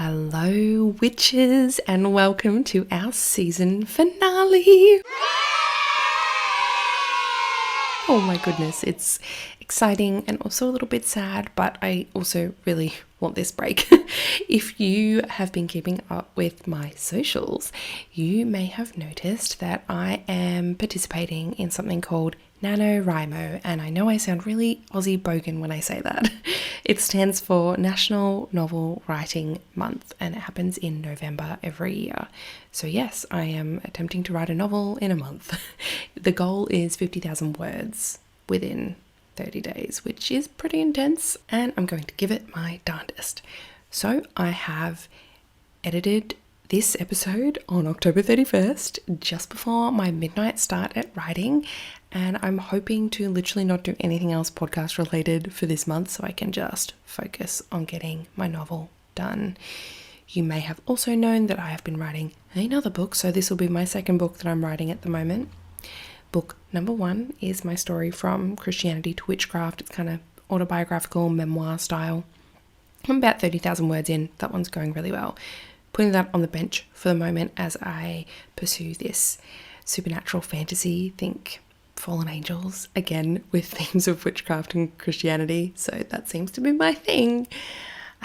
Hello, witches, and welcome to our season finale. Oh my goodness, it's exciting and also a little bit sad, but I also really want this break. If you have been keeping up with my socials, you may have noticed that I am participating in something called NaNoWriMo, and I know I sound really Aussie bogan when I say that. It stands for National Novel Writing Month, and it happens in November every year. So yes, I am attempting to write a novel in a month. The goal is 50,000 words within 30 days, which is pretty intense, and I'm going to give it my darndest. So I have edited this episode on October 31st, just before my midnight start at writing, and I'm hoping to literally not do anything else podcast related for this month so I can just focus on getting my novel done. You may have also known that I have been writing another book, so this will be my second book that I'm writing at the moment. Book number 1 is my story from Christianity to witchcraft. It's kind of autobiographical, memoir style. I'm about 30,000 words in. That one's going really well. Putting that on the bench for the moment as I pursue this supernatural fantasy, think fallen angels, again with themes of witchcraft and Christianity. So that seems to be my thing.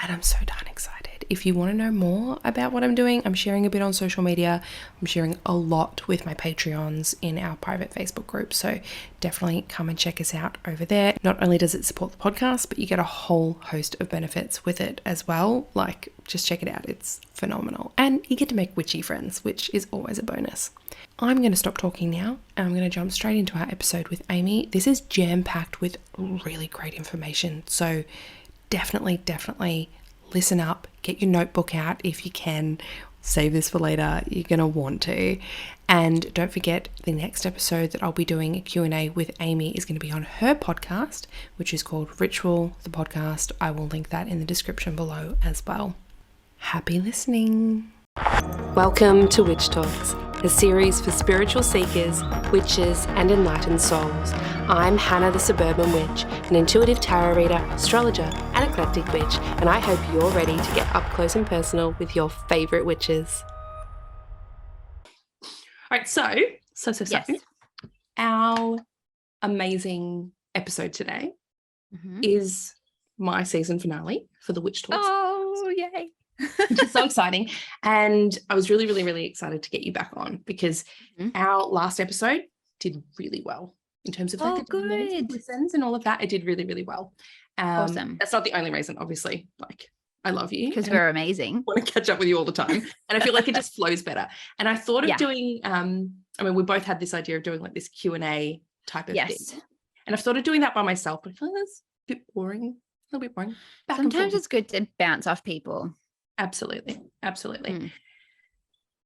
And I'm so darn excited. If you want to know more about what I'm doing, I'm sharing a bit on social media. I'm sharing a lot with my Patreons in our private Facebook group. So definitely come and check us out over there. Not only does it support the podcast, but you get a whole host of benefits with it as well. Like, just check it out. It's phenomenal. And you get to make witchy friends, which is always a bonus. I'm going to stop talking now, and I'm going to jump straight into our episode with Amy. This is jam-packed with really great information. So definitely listen up, get your notebook out if you can, save this for later, you're going to want to. And don't forget, the next episode that I'll be doing a Q&A with Amy is going to be on her podcast, which is called Ritual, the podcast. I will link that in the description below as well. Happy listening. Welcome to Witch Talks, a series for spiritual seekers, witches, and enlightened souls. I'm Hana the Suburban Witch, an intuitive tarot reader, astrologer, and eclectic witch, and I hope you're ready to get up close and personal with your favourite witches. All right, so, Yes. our amazing episode today is my season finale for the Witch Talks. Oh, yay. Which is so exciting. And I was really excited to get you back on because our last episode did really well in terms of like good listens and all of that. It did really well. Awesome. That's not the only reason, obviously. Like, I love you because we're amazing. I want to catch up with you all the time, and I feel like it just flows better. And I thought of doing I mean, we both had this idea of doing like this Q&A type of thing, and I've thought of doing that by myself, but I feel like that's a bit boring, a little bit boring. Sometimes it's good to bounce off people. Absolutely.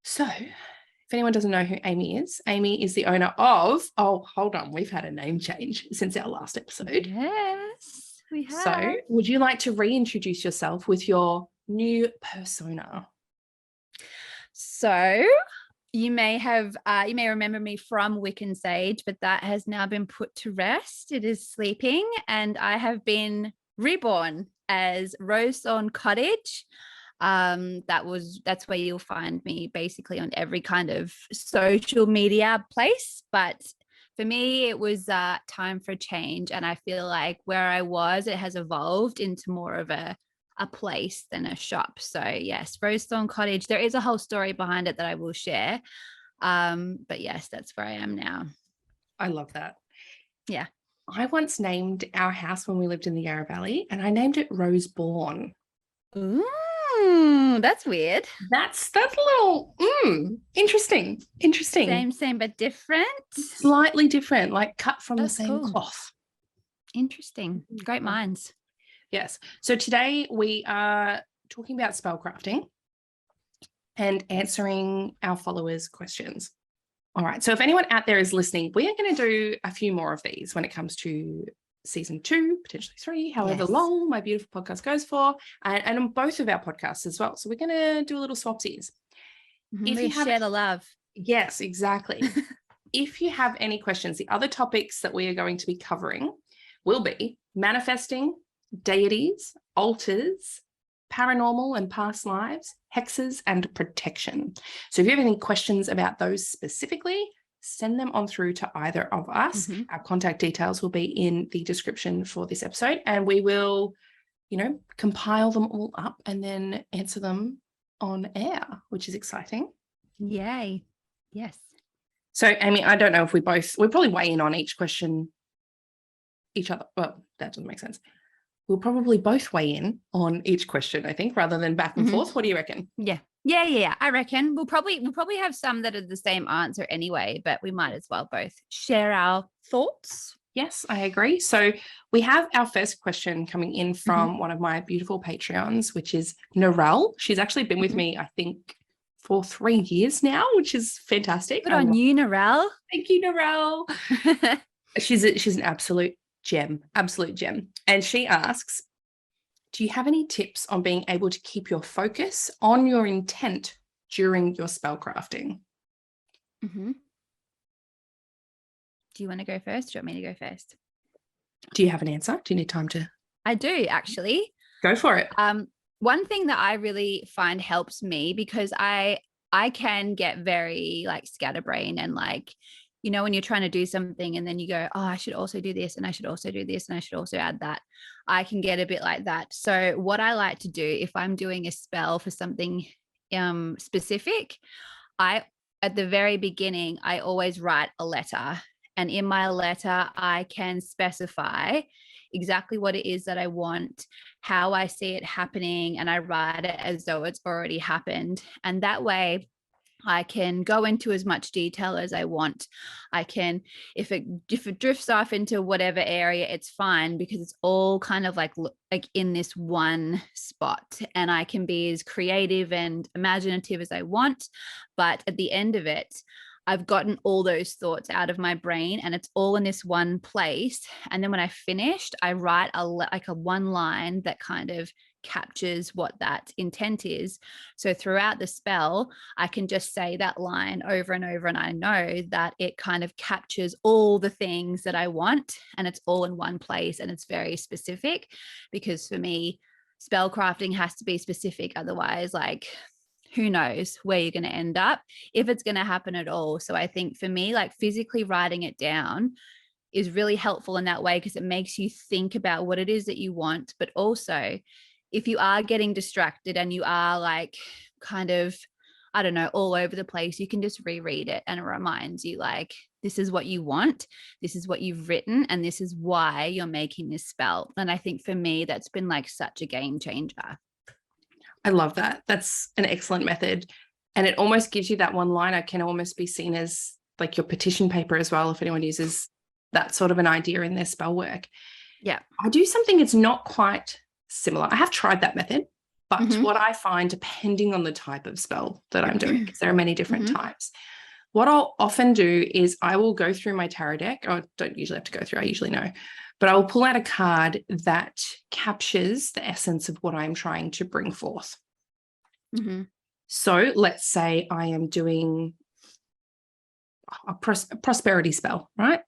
So if anyone doesn't know who Amy is the owner of, hold on, we've had a name change since our last episode. Yes, we have. So would you like to reintroduce yourself with your new persona? So you may remember me from Wiccan Sage, but that has now been put to rest. It is sleeping, and I have been reborn as Rosethorn Cottage. That's where you'll find me basically on every kind of social media place. But for me, it was time for a change. And I feel like where I was, it has evolved into more of a place than a shop. So yes, Rosethorn Cottage, there is a whole story behind it that I will share. But yes, that's where I am now. I love that. Yeah. I once named our house when we lived in the Yarra Valley, and I named it Roseborn. Ooh. That's weird. That's a little interesting. Same but different. Slightly different, like cut from the same cloth. Interesting. Great minds. Yes. So today we are talking about spellcrafting and answering our followers' questions. All right. So if anyone out there is listening, we are going to do a few more of these when it comes to season 2, potentially 3, however long my beautiful podcast goes for, and on both of our podcasts as well. So we're going to do a little swapsies. If you share the love. Yes, exactly. If you have any questions, the other topics that we are going to be covering will be manifesting, deities, altars, paranormal and past lives, hexes, and protection. So if you have any questions about those specifically, send them on through to either of us. Our contact details will be in the description for this episode, and we will, compile them all up and then answer them on air, which is exciting. Yay. Yes. So, Amy, I don't know if we'll probably weigh in on each question each other. Well, that doesn't make sense. We'll probably both weigh in on each question, I think, rather than back and forth. What do you reckon? Yeah. I reckon we'll probably have some that are the same answer anyway, but we might as well both share our thoughts. Yes, I agree. So we have our first question coming in from one of my beautiful Patreons, which is Narelle. She's actually been with me, I think, for 3 years now, which is fantastic. Good on you, Narelle. Thank you, Narelle. She's an absolute gem. And she asks, do you have any tips on being able to keep your focus on your intent during your spellcrafting? Do you want to go first? Do you want me to go first? Do you have an answer? Do you need time to? I do, actually. Go for it. One thing that I really find helps me, because I can get very like scatterbrain and like, when you're trying to do something and then you go, oh, I should also do this and I should also do this and I should also add that. I can get a bit like that. So what I like to do if I'm doing a spell for something specific, at the very beginning, I always write a letter. And in my letter, I can specify exactly what it is that I want, how I see it happening, and I write it as though it's already happened. And that way I can go into as much detail as I want. I can, if it drifts off into whatever area, it's fine, because it's all kind of like in this one spot, and I can be as creative and imaginative as I want. But at the end of it, I've gotten all those thoughts out of my brain and it's all in this one place. And then when I finished, I write a one line that kind of captures what that intent is. So throughout the spell, I can just say that line over and over, and I know that it kind of captures all the things that I want, and it's all in one place, and it's very specific, because for me, spellcrafting has to be specific. Otherwise, like, who knows where you're going to end up, if it's going to happen at all. So I think for me, like physically writing it down is really helpful in that way, because it makes you think about what it is that you want. But also, if you are getting distracted and you are like kind of, I don't know, all over the place, you can just reread it and it reminds you like, this is what you want, this is what you've written, and this is why you're making this spell. And I think for me, that's been like such a game changer. I love that. That's an excellent method. And it almost gives you that one liner can almost be seen as like your petition paper as well, if anyone uses that sort of an idea in their spell work. Yeah. I do something that's not quite similar. I have tried that method, but what I find, depending on the type of spell that I'm doing, because there are many different types, what I'll often do is I will go through my tarot deck. I don't usually have to go through, I usually know, but I will pull out a card that captures the essence of what I'm trying to bring forth. So let's say I am doing a prosperity spell, right?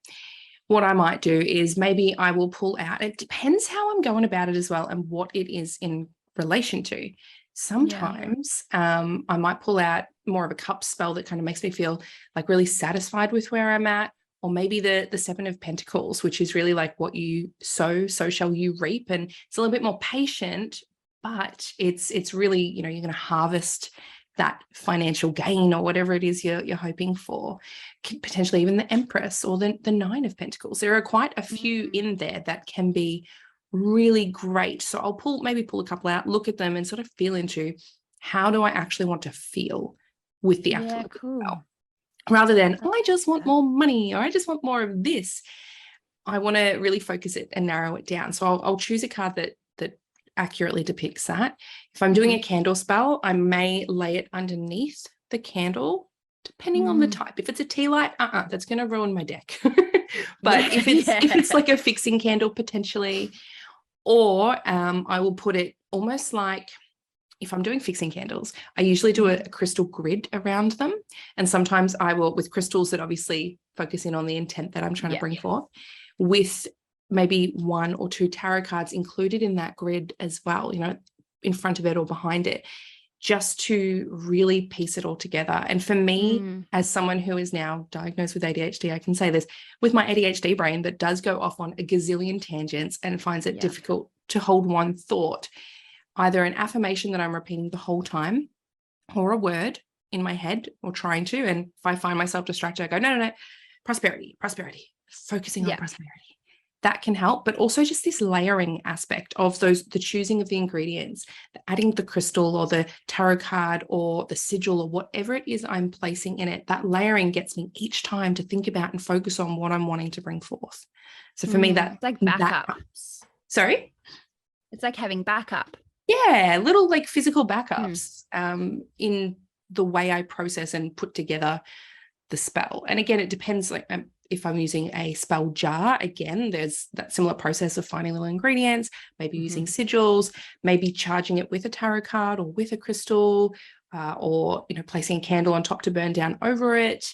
What I might do is maybe I will pull out, it depends how I'm going about it as well and what it is in relation to. Sometimes I might pull out more of a cup spell that kind of makes me feel like really satisfied with where I'm at, or maybe the Seven of Pentacles, which is really like what you sow, so shall you reap. And it's a little bit more patient, but it's really, you're going to harvest that financial gain or whatever it is you're hoping for. Potentially even the Empress or the Nine of Pentacles. There are quite a few in there that can be really great. So I'll maybe pull a couple out, look at them and sort of feel into, how do I actually want to feel with the actual spell? Rather than, I just want more money, or I just want more of this. I want to really focus it and narrow it down. So I'll choose a card that accurately depicts that. If I'm doing a candle spell, I may lay it underneath the candle, depending on the type. If it's a tea light, that's going to ruin my deck. But if it's like a fixing candle potentially, or I will put it almost like, if I'm doing fixing candles, I usually do a crystal grid around them. And sometimes I will, with crystals that obviously focus in on the intent that I'm trying to bring forth, with maybe 1 or 2 tarot cards included in that grid as well. in front of it or behind it, just to really piece it all together. And for me, as someone who is now diagnosed with ADHD, I can say this, with my ADHD brain that does go off on a gazillion tangents and finds it difficult to hold one thought, either an affirmation that I'm repeating the whole time or a word in my head or trying to. And if I find myself distracted, I go, no, prosperity, focusing on prosperity. That can help, but also just this layering aspect of the choosing of the ingredients, adding the crystal or the tarot card or the sigil or whatever it is I'm placing in it. That layering gets me each time to think about and focus on what I'm wanting to bring forth. So for me, that's like backup. Sorry? It's like having backup. Yeah, little like physical backups in the way I process and put together the spell. And again, it depends, like if I'm using a spell jar, again, there's that similar process of finding little ingredients, maybe using sigils, maybe charging it with a tarot card or with a crystal, or, you know, placing a candle on top to burn down over it.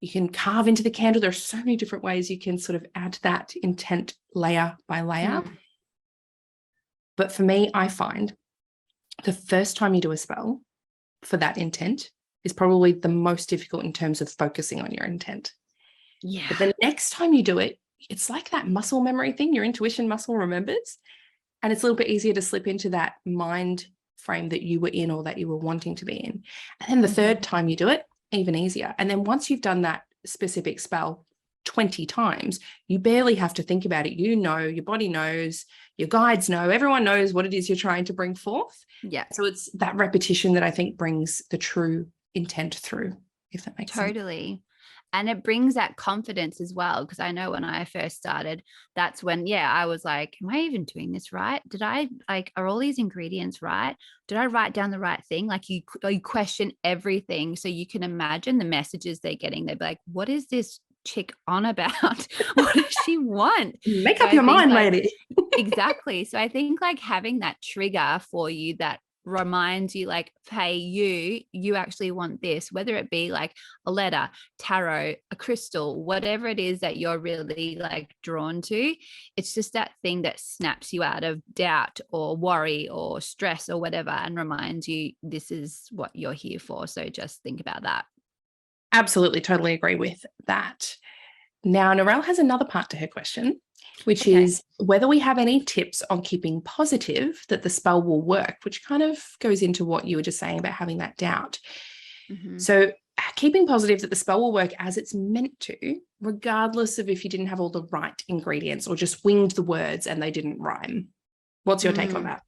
You can carve into the candle. There are so many different ways you can sort of add that intent layer by layer. But for me, I find the first time you do a spell for that intent is probably the most difficult in terms of focusing on your intent. Yeah. But the next time you do it, it's like that muscle memory thing, your intuition muscle remembers. And it's a little bit easier to slip into that mind frame that you were in or that you were wanting to be in. And then the third time you do it, even easier. And then once you've done that specific spell 20 times, you barely have to think about it. You know, your body knows, your guides know, everyone knows what it is you're trying to bring forth. Yeah. So it's that repetition that I think brings the true intent through, if that makes sense. Totally. And it brings that confidence as well. Because I know when I first started, that's when, I was like, am I even doing this right? Did I are all these ingredients right? Did I write down the right thing? Like you question everything. So you can imagine the messages they're getting. They'd be like, what is this chick on about? What does she want? Make up your mind, lady. Exactly. So I think like having that trigger for you that reminds you like, hey, you actually want this, whether it be like a letter, tarot, a crystal, whatever it is that you're really like drawn to. It's just that thing that snaps you out of doubt or worry or stress or whatever and reminds you this is what you're here for. So just think about that. Absolutely, totally agree with that. Now, Narelle has another part to her question, which is whether we have any tips on keeping positive that the spell will work, which kind of goes into what you were just saying about having that doubt. So keeping positive that the spell will work as it's meant to, regardless of if you didn't have all the right ingredients or just winged the words and they didn't rhyme. What's your take on that?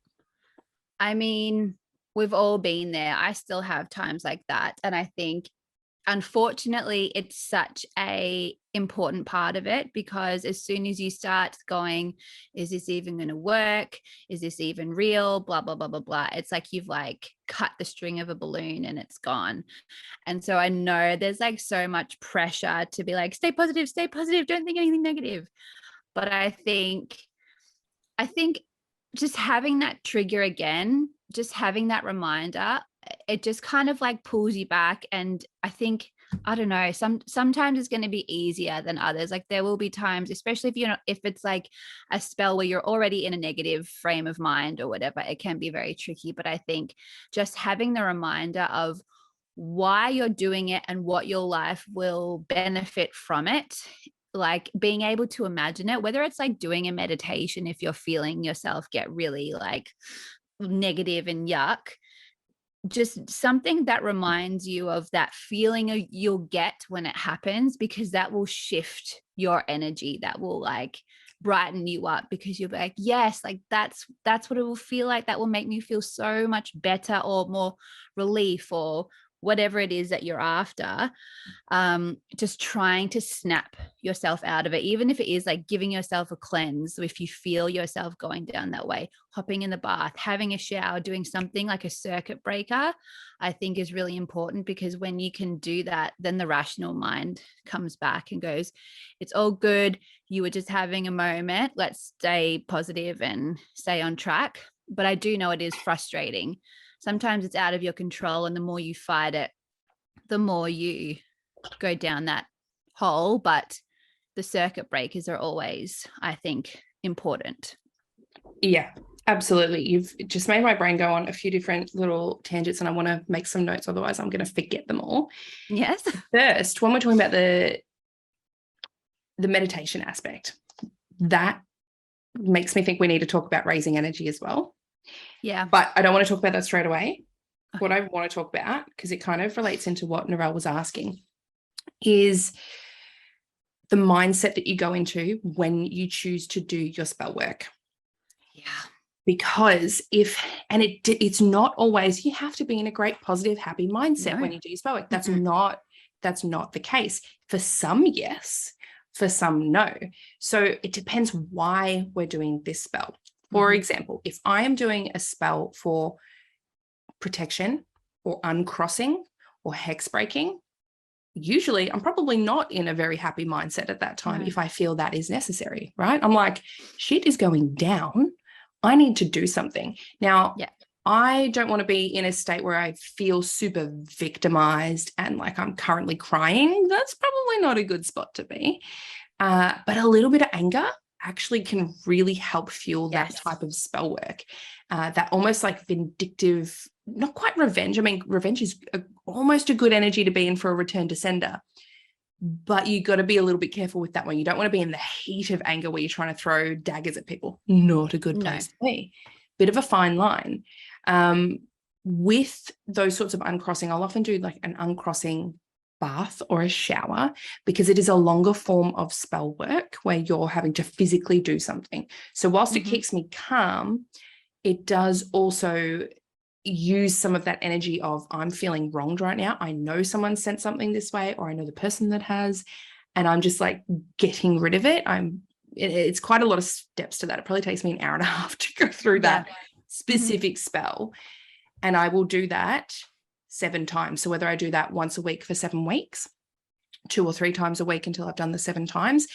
I mean, we've all been there. I still have times like that. And I think unfortunately, it's such a important part of it because as soon as you start going, is this even going to work? Is this even real? Blah, blah, blah, blah, blah. It's like you've like cut the string of a balloon and it's gone. And so I know there's like so much pressure to be like, stay positive, don't think anything negative. But I think just having that trigger again, just having that reminder, it just kind of like pulls you back. And I think, I don't know, sometimes it's going to be easier than others. Like there will be times, especially if it's like a spell where you're already in a negative frame of mind or whatever, it can be very tricky. But I think just having the reminder of why you're doing it and what your life will benefit from it, like being able to imagine it, whether it's like doing a meditation, if you're feeling yourself get really like negative and yuck, just something that reminds you of that feeling you'll get when it happens, because that will shift your energy, that will like brighten you up, because you'll be like, yes, like that's what it will feel like. That will make me feel so much better or more relief or whatever it is that you're after. Just trying to snap yourself out of it, even if it is like giving yourself a cleanse. So if you feel yourself going down that way, hopping in the bath, having a shower, doing something like a circuit breaker, I think is really important, because when you can do that, then the rational mind comes back and goes, it's all good. You were just having a moment. Let's stay positive and stay on track. But I do know it is frustrating. Sometimes it's out of your control, and the more you fight it, the more you go down that hole. But the circuit breakers are always, I think, important. Yeah, Absolutely. You've just made my brain go on a few different little tangents, and I want to make some notes. Otherwise, I'm going to forget them all. Yes. First, when we're talking about the meditation aspect, that makes me think we need to talk about raising energy as well. Yeah. But I don't want to talk about that straight away. Okay. What I want to talk about, because it kind of relates into what Narelle was asking, is the mindset that you go into when you choose to do your spell work. Yeah. Because it's not always you have to be in a great, positive, happy mindset when you do your spell work. That's not the case. For some, yes. For some, no. So it depends why we're doing this spell. For example, if I am doing a spell for protection or uncrossing or hex breaking, usually I'm probably not in a very happy mindset at that time if I feel that is necessary, right? I'm like, shit is going down. I need to do something. Now, I don't want to be in a state where I feel super victimized and like I'm currently crying. That's probably not a good spot to be. But a little bit of anger actually can really help fuel that type of spell work. That almost like vindictive, not quite revenge. I mean, revenge is almost a good energy to be in for a return to sender. But you got to be a little bit careful with that one. You don't want to be in the heat of anger where you're trying to throw daggers at people. Not a good place to be. Bit of a fine line. With those sorts of uncrossing, I'll often do like an uncrossing bath or a shower because it is a longer form of spell work where you're having to physically do something. So whilst it keeps me calm, it does also use some of that energy of I'm feeling wronged right now. I know someone sent something this way, or I know the person that has, and I'm just like getting rid of it. It's quite a lot of steps to that. It probably takes me an hour and a half to go through that specific spell. And I will do that 7 times. So whether I do that once a week for 7 weeks, 2 or 3 times a week until I've done the 7 times,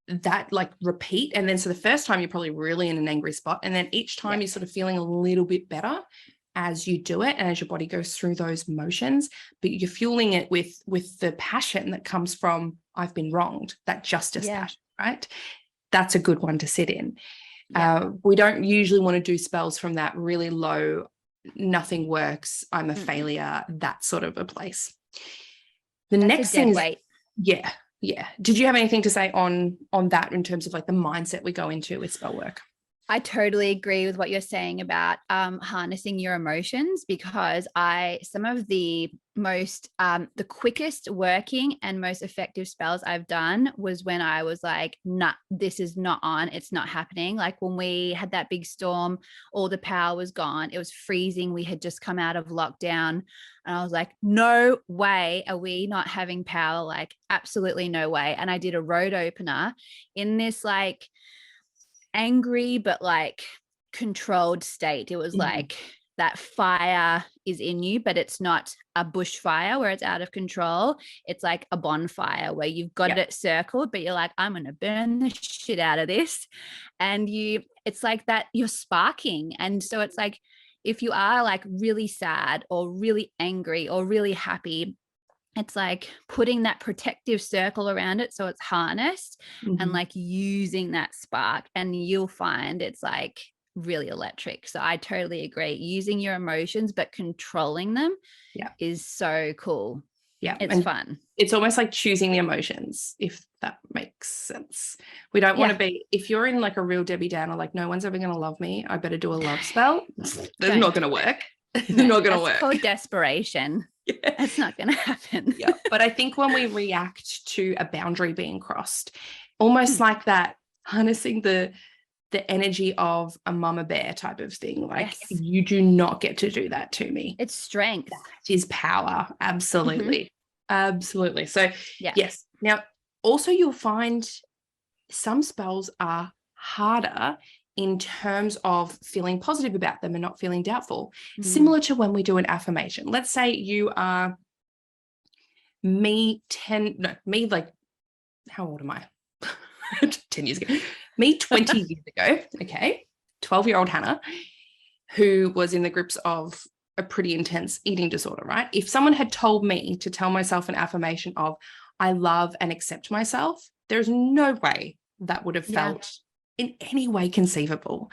that like repeat. And then so the first time you're probably really in an angry spot. And then each time you're sort of feeling a little bit better as you do it and as your body goes through those motions, but you're fueling it with the passion that comes from I've been wronged, that justice passion, right? That's a good one to sit in. We don't usually want to do spells from that really low, nothing works, I'm a failure, that sort of a place. That's next thing is weight. Yeah. Did you have anything to say on that in terms of like the mindset we go into with spell work? I totally agree with what you're saying about harnessing your emotions, because some of the most the quickest working and most effective spells I've done was when I was like, nah, this is not on, it's not happening. Like when we had that big storm, all the power was gone, it was freezing, we had just come out of lockdown, and I was like, no way are we not having power, like absolutely no way. And I did a road opener in this like angry but like controlled state. It was like that fire is in you, but it's not a bushfire where it's out of control. It's like a bonfire where you've got it circled, but you're like, I'm going to burn the shit out of this. And it's like that you're sparking. And so it's like, if you are like really sad or really angry or really happy, it's like putting that protective circle around it so it's harnessed and like using that spark, and you'll find it's like really electric. So I totally agree. Using your emotions but controlling them is so cool. Yeah, it's fun. It's almost like choosing the emotions, if that makes sense. We don't want to be, if you're in like a real Debbie Downer, like no one's ever going to love me, I better do a love spell. That's not going to work. It's not going to work. It's called desperation. It's not going to happen. But I think when we react to a boundary being crossed, almost like that, harnessing the energy of a mama bear type of thing, like you do not get to do that to me. It's strength. That is power. Absolutely. Absolutely. So yes. Now, also you'll find some spells are harder in terms of feeling positive about them and not feeling doubtful. Similar to when we do an affirmation. Let's say you are like, how old am I? 10 years ago. Me 20 years ago, 12-year-old Hana, who was in the grips of a pretty intense eating disorder, right? If someone had told me to tell myself an affirmation of, I love and accept myself, there's no way that would have felt in any way conceivable.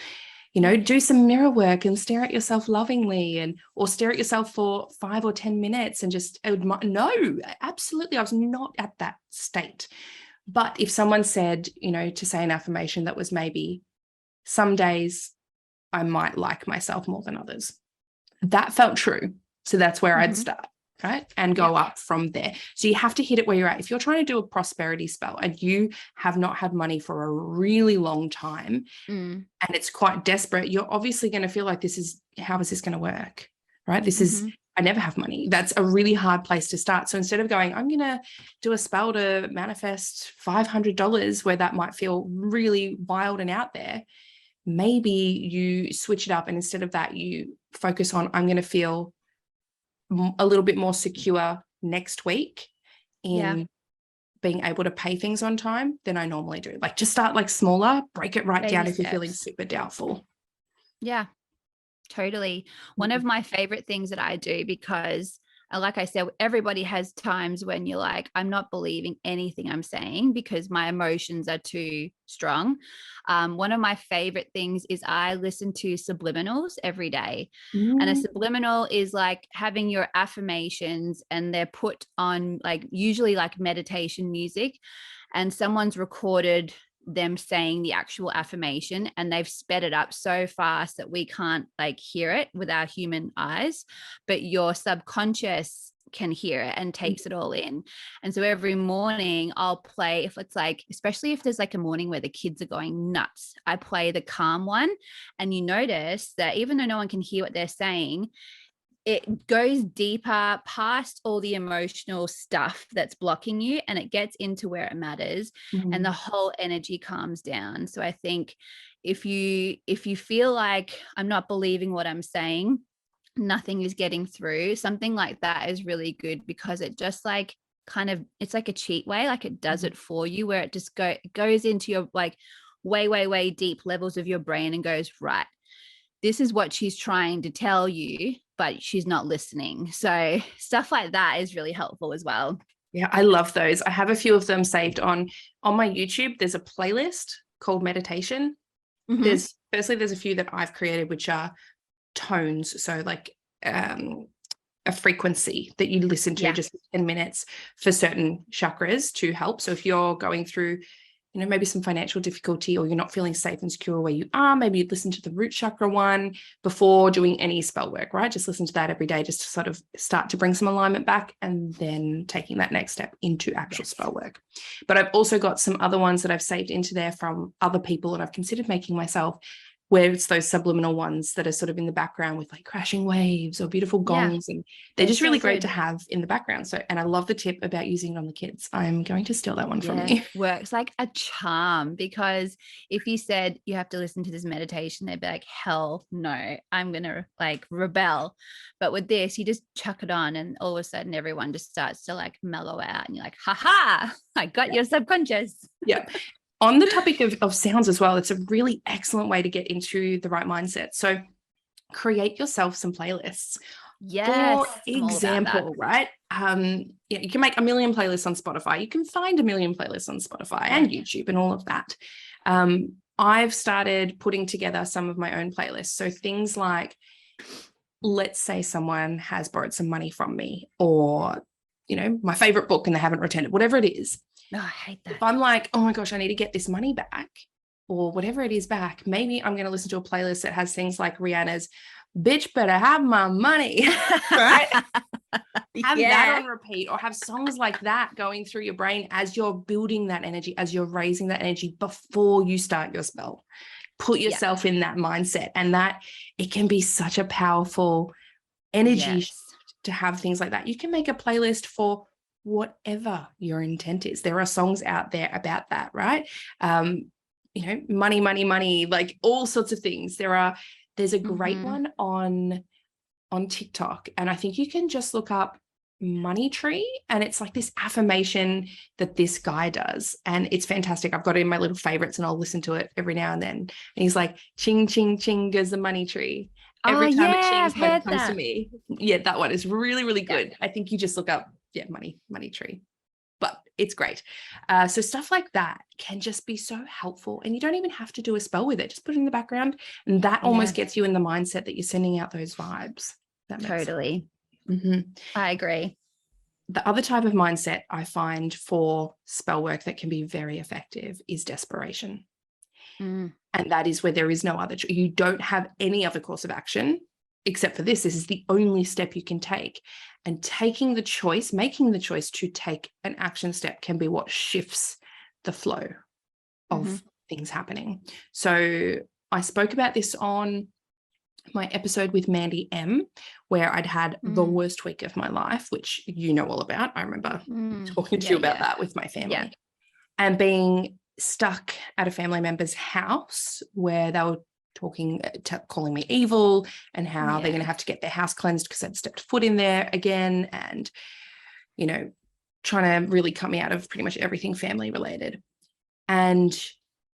do some mirror work and stare at yourself lovingly, or stare at yourself for 5 or 10 minutes and just no, absolutely. I was not at that state. But if someone said, to say an affirmation that was maybe, some days I might like myself more than others, that felt true. So that's where I'd start. Right. And go up from there. So you have to hit it where you're at. If you're trying to do a prosperity spell and you have not had money for a really long time and it's quite desperate, you're obviously going to feel like how is this going to work? Right. I never have money. That's a really hard place to start. So instead of going, I'm going to do a spell to manifest $500, where that might feel really wild and out there, maybe you switch it up. And instead of that, you focus on, I'm going to feel a little bit more secure next week in being able to pay things on time than I normally do. Like, just start like smaller, break it right Baby down steps. if you're feeling super doubtful. Yeah, totally. One of my favorite things that I do, because like I said, everybody has times when you're like, I'm not believing anything I'm saying because my emotions are too strong. One of my favorite things is I listen to subliminals every day. And a subliminal is like having your affirmations, and they're put on like usually like meditation music, and someone's recorded them saying the actual affirmation, and they've sped it up so fast that we can't like hear it with our human eyes, but your subconscious can hear it and takes it all in. And so every morning I'll play, if it's like, especially if there's like a morning where the kids are going nuts, I play the calm one, and you notice that even though no one can hear what they're saying, it goes deeper past all the emotional stuff that's blocking you, and it gets into where it matters, and the whole energy calms down. So I think if you feel like I'm not believing what I'm saying, nothing is getting through, something like that is really good, because it just like kind of, it's like a cheat way, like it does it for you, where it just goes into your like way deep levels of your brain and goes, right, this is what she's trying to tell you, but she's not listening. So stuff like that is really helpful as well. Yeah, I love those. I have a few of them saved on my YouTube. There's a playlist called meditation. There's a few that I've created, which are tones. So like a frequency that you listen to just 10 minutes for certain chakras to help. So if you're going through, maybe some financial difficulty, or you're not feeling safe and secure where you are, maybe you'd listen to the root chakra one before doing any spell work, right? Just listen to that every day, just to sort of start to bring some alignment back, and then taking that next step into actual spell work. But I've also got some other ones that I've saved into there from other people, and I've considered making myself, where it's those subliminal ones that are sort of in the background with like crashing waves or beautiful gongs, and they're just really great to have in the background. So, and I love the tip about using it on the kids. I'm going to steal that one from you. Works like a charm, because if you said you have to listen to this meditation, they'd be like, hell no, I'm going to like rebel. But with this, you just chuck it on, and all of a sudden everyone just starts to like mellow out, and you're like, haha, I got your subconscious. Yeah. On the topic of sounds as well, it's a really excellent way to get into the right mindset. So create yourself some playlists. Yes. For example, right? You can make a million playlists on Spotify. You can find a million playlists on Spotify and YouTube and all of that. I've started putting together some of my own playlists. So things like, let's say someone has borrowed some money from me, or, my favorite book and they haven't returned it, whatever it is. No, I hate that. If I'm like, oh my gosh, I need to get this money back, or whatever it is back, maybe I'm going to listen to a playlist that has things like Rihanna's "Bitch Better Have My Money," right? Have that on repeat, or have songs like that going through your brain as you're building that energy, as you're raising that energy before you start your spell. Put yourself in that mindset, and that it can be such a powerful energy shift to have things like that. You can make a playlist for whatever your intent is. There are songs out there about that, right? Money, money, money, like all sorts of things. There's a great one on TikTok, and I think you can just look up Money Tree, and it's like this affirmation that this guy does, and it's fantastic. I've got it in my little favorites, and I'll listen to it every now and then. And he's like, ching, ching, ching goes the money tree. Every time it chings, money comes to me. Yeah, that one is really, really good. I think you just look up, money tree. But it's great. So stuff like that can just be so helpful, and you don't even have to do a spell with it. Just put it in the background, and that almost gets you in the mindset that you're sending out those vibes. That makes Totally. sense. I agree. The other type of mindset I find for spell work that can be very effective is desperation. And that is where there is no other, you don't have any other course of action except for this. This is the only step you can take. And making the choice to take an action step can be what shifts the flow of things happening. So I spoke about this on my episode with Mandy M, where I'd had the worst week of my life, which you know all about. I remember talking to you about that with my family, and being stuck at a family member's house where they were calling me evil, and how they're going to have to get their house cleansed because I'd stepped foot in there again, and, you know, trying to really cut me out of pretty much everything family related. And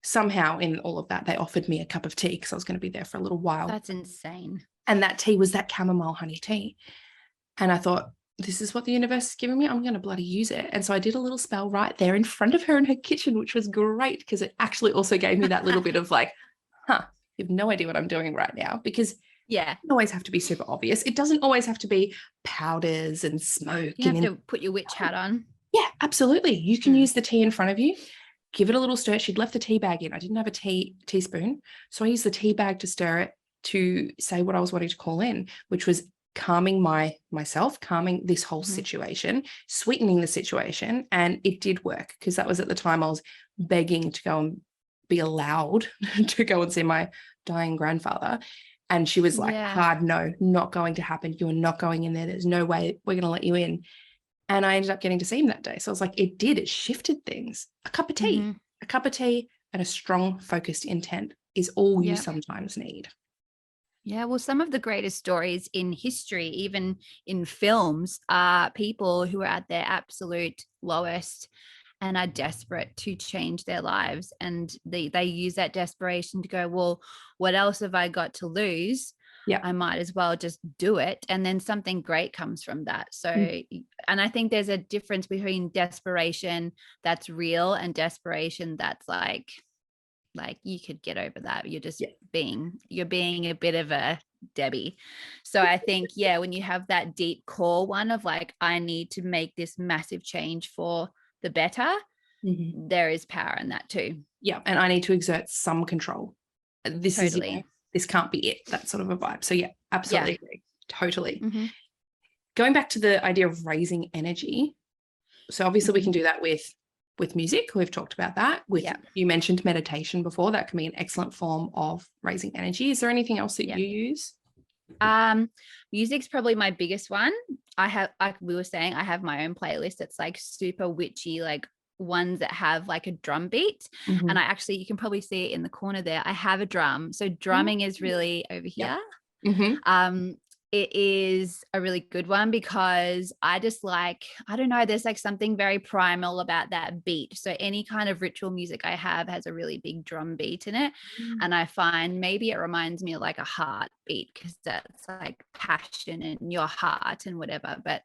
somehow in all of that, they offered me a cup of tea because I was going to be there for a little while. That's insane. And that tea was that chamomile honey tea. And I thought, this is what the universe is giving me. I'm going to bloody use it. And so I did a little spell right there in front of her in her kitchen, which was great because it actually also gave me that little bit of like, you have no idea what I'm doing right now, because it doesn't always have to be super obvious. It doesn't always have to be powders and smoke. You have to put your witch hat on. Yeah, absolutely. You can use the tea in front of you. Give it a little stir. She'd left the tea bag in. I didn't have a teaspoon. So I used the tea bag to stir it to say what I was wanting to call in, which was calming myself, calming this whole situation, sweetening the situation. And it did work, because that was at the time I was begging to go and be allowed to go and see my dying grandfather. And she was like, hard no, not going to happen. You're not going in there. There's no way we're going to let you in. And I ended up getting to see him that day. So I was like, it shifted things. A cup of tea and a strong, focused intent is all you sometimes need. Yeah, well, some of the greatest stories in history, even in films, are people who are at their absolute lowest and are desperate to change their lives. And they use that desperation to go, well, what else have I got to lose? I might as well just do it. And then something great comes from that. So, and I think there's a difference between desperation that's real and desperation that's like you could get over that. You're just being a bit of a Debbie. So I think, when you have that deep core one of like, I need to make this massive change for the better, there is power in that too. Yeah. And I need to exert some control. This is, this can't be it, that sort of a vibe. So absolutely agree. Totally. Going back to the idea of raising energy. So obviously we can do that with music. We've talked about that. You mentioned meditation before. That can be an excellent form of raising energy. Is there anything else that you use? Music's probably my biggest one. I have, like we were saying, I have my own playlist. It's like super witchy, like ones that have like a drum beat. And I actually, you can probably see it in the corner there. I have a drum. So drumming is really over here. It is a really good one because I just like, I don't know, there's like something very primal about that beat. So any kind of ritual music I have has a really big drum beat in it. And I find maybe it reminds me of like a heartbeat, because that's like passion in your heart and whatever. But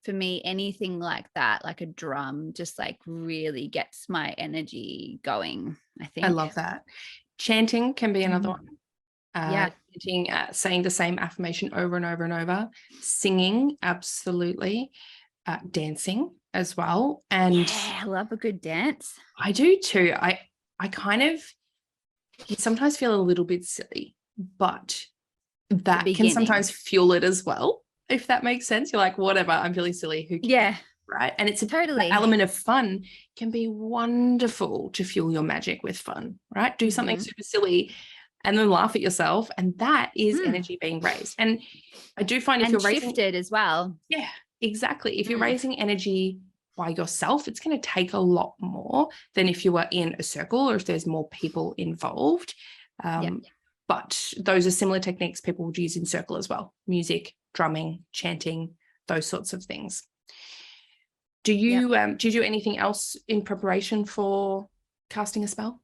for me, anything like that, like a drum, just like really gets my energy going, I think. I love that. Chanting can be another one. Chanting, saying the same affirmation over and over and over. Singing, absolutely. Dancing as well. And I love a good dance. I do too. I kind of, you sometimes feel a little bit silly, but that can sometimes fuel it as well, if that makes sense. You're like, whatever, I'm feeling silly. Who cares? Right. And it's an element of fun can be wonderful to fuel your magic with fun, right? Do something super silly and then laugh at yourself. And that is energy being raised. And I do find if you're shifted as well. Yeah, exactly. If you're raising energy by yourself, it's going to take a lot more than if you were in a circle or if there's more people involved. But those are similar techniques people would use in circle as well. Music, drumming, chanting, those sorts of things. Do you do anything else in preparation for casting a spell?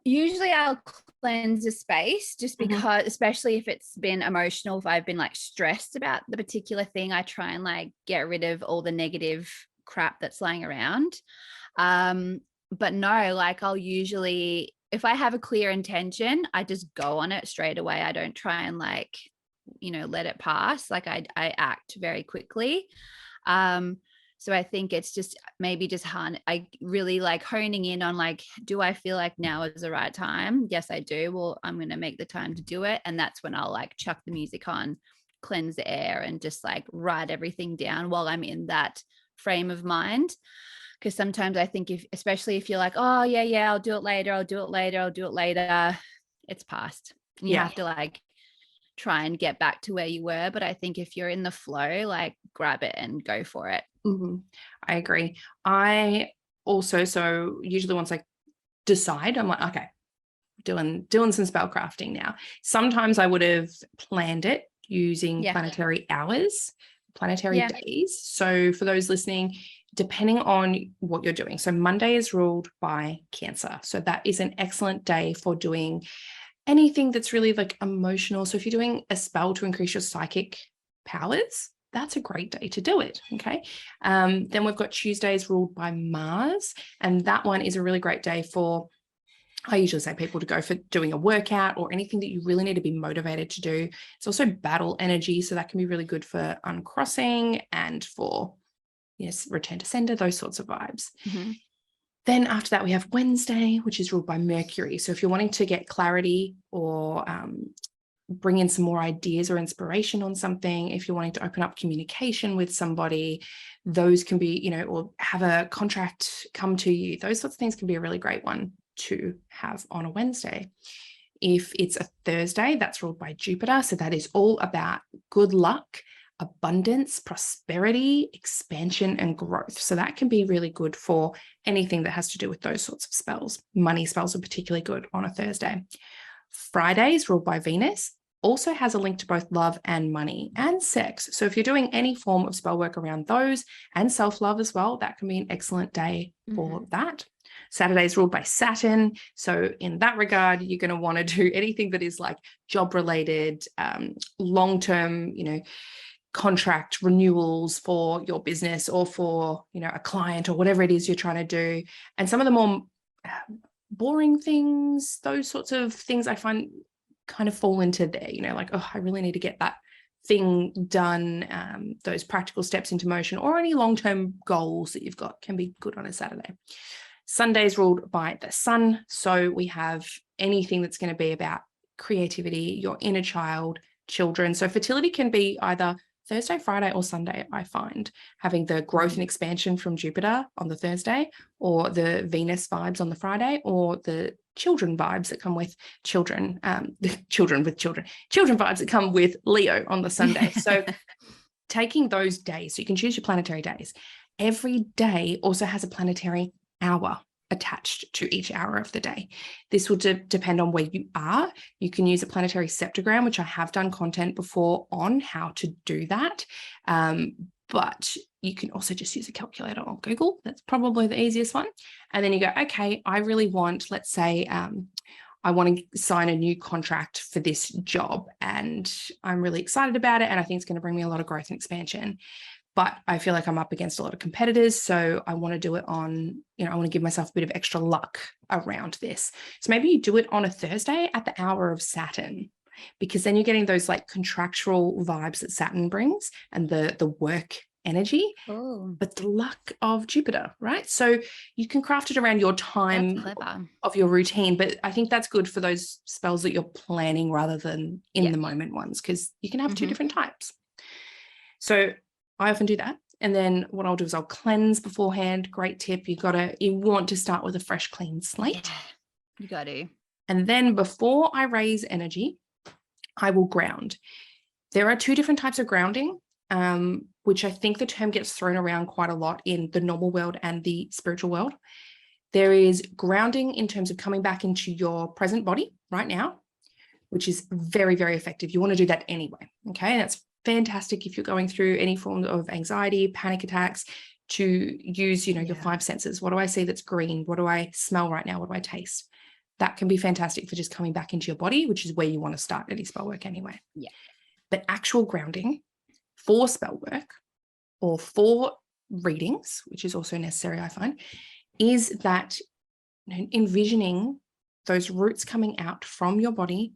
Usually I'll cleanse a space just because, especially if it's been emotional, if I've been like stressed about the particular thing, I try and like get rid of all the negative crap that's lying around. But no, like I'll usually, if I have a clear intention, I just go on it straight away. I don't try and like, let it pass. Like I act very quickly. So I think it's just maybe just I really like honing in on like, do I feel like now is the right time? Yes, I do. Well, I'm going to make the time to do it. And that's when I'll like chuck the music on, cleanse the air, and just like write everything down while I'm in that frame of mind. Because sometimes I think especially if you're like, oh yeah, I'll do it later, it's past. And you have to like try and get back to where you were. But I think if you're in the flow, like grab it and go for it. Mm-hmm. I agree. I also, so usually once I decide, I'm like, okay, doing some spellcrafting now. Sometimes I would have planned it using planetary hours, planetary days. So for those listening, depending on what you're doing. So Monday is ruled by Cancer. So that is an excellent day for doing anything that's really like emotional. So if you're doing a spell to increase your psychic powers, that's a great day to do it. Okay. Then we've got Tuesdays ruled by Mars. And that one is a really great day for, I usually say people to go for doing a workout or anything that you really need to be motivated to do. It's also battle energy. So that can be really good for uncrossing and for, return to sender, those sorts of vibes. Mm-hmm. Then after that, we have Wednesday, which is ruled by Mercury. So if you're wanting to get clarity or bring in some more ideas or inspiration on something, if you're wanting to open up communication with somebody, those can be, or have a contract come to you, those sorts of things can be a really great one to have on a Wednesday. If it's a Thursday, that's ruled by Jupiter. So that is all about good luck, abundance, prosperity, expansion, and growth. So that can be really good for anything that has to do with those sorts of spells. Money spells are particularly good on a Thursday. Friday is ruled by Venus, also has a link to both love and money and sex. So if you're doing any form of spell work around those and self-love as well, that can be an excellent day for that. Saturday is ruled by Saturn. So in that regard, you're going to want to do anything that is like job related, long-term, contract renewals for your business or for, a client or whatever it is you're trying to do. And some of the more boring things, those sorts of things I find kind of fall into there, like, oh, I really need to get that thing done. Those practical steps into motion or any long-term goals that you've got can be good on a Saturday. Sunday is ruled by the sun. So we have anything that's going to be about creativity, your inner child, children. So fertility can be either Thursday, Friday, or Sunday, I find, having the growth and expansion from Jupiter on the Thursday, or the Venus vibes on the Friday, or the children vibes that come with children vibes that come with Leo on the Sunday. So taking those days, so you can choose your planetary days. Every day also has a planetary hour attached to each hour of the day. This will depend on where you are. You can use a planetary septogram, which I have done content before on how to do that. But you can also just use a calculator on Google. That's probably the easiest one. And then you go, okay, I really want, let's say, I want to sign a new contract for this job and I'm really excited about it. And I think it's going to bring me a lot of growth and expansion. But I feel like I'm up against a lot of competitors. So I want to do it on, I want to give myself a bit of extra luck around this. So maybe you do it on a Thursday at the hour of Saturn, because then you're getting those like contractual vibes that Saturn brings and the work energy, but the luck of Jupiter, right? So you can craft it around your time of your routine. But I think that's good for those spells that you're planning rather than in the moment ones, because you can have two different types. So I often do that. And then what I'll do is I'll cleanse beforehand. Great tip. You want to start with a fresh, clean slate. Yeah, you got to. And then before I raise energy, I will ground. There are two different types of grounding, which I think the term gets thrown around quite a lot in the normal world and the spiritual world. There is grounding in terms of coming back into your present body right now, which is very, very effective. You want to do that anyway. Okay. And that's fantastic if you're going through any form of anxiety, panic attacks, to use, your five senses. What do I see that's green? What do I smell right now? What do I taste? That can be fantastic for just coming back into your body, which is where you want to start any spell work anyway. Yeah. But actual grounding for spell work or for readings, which is also necessary, I find, is that envisioning those roots coming out from your body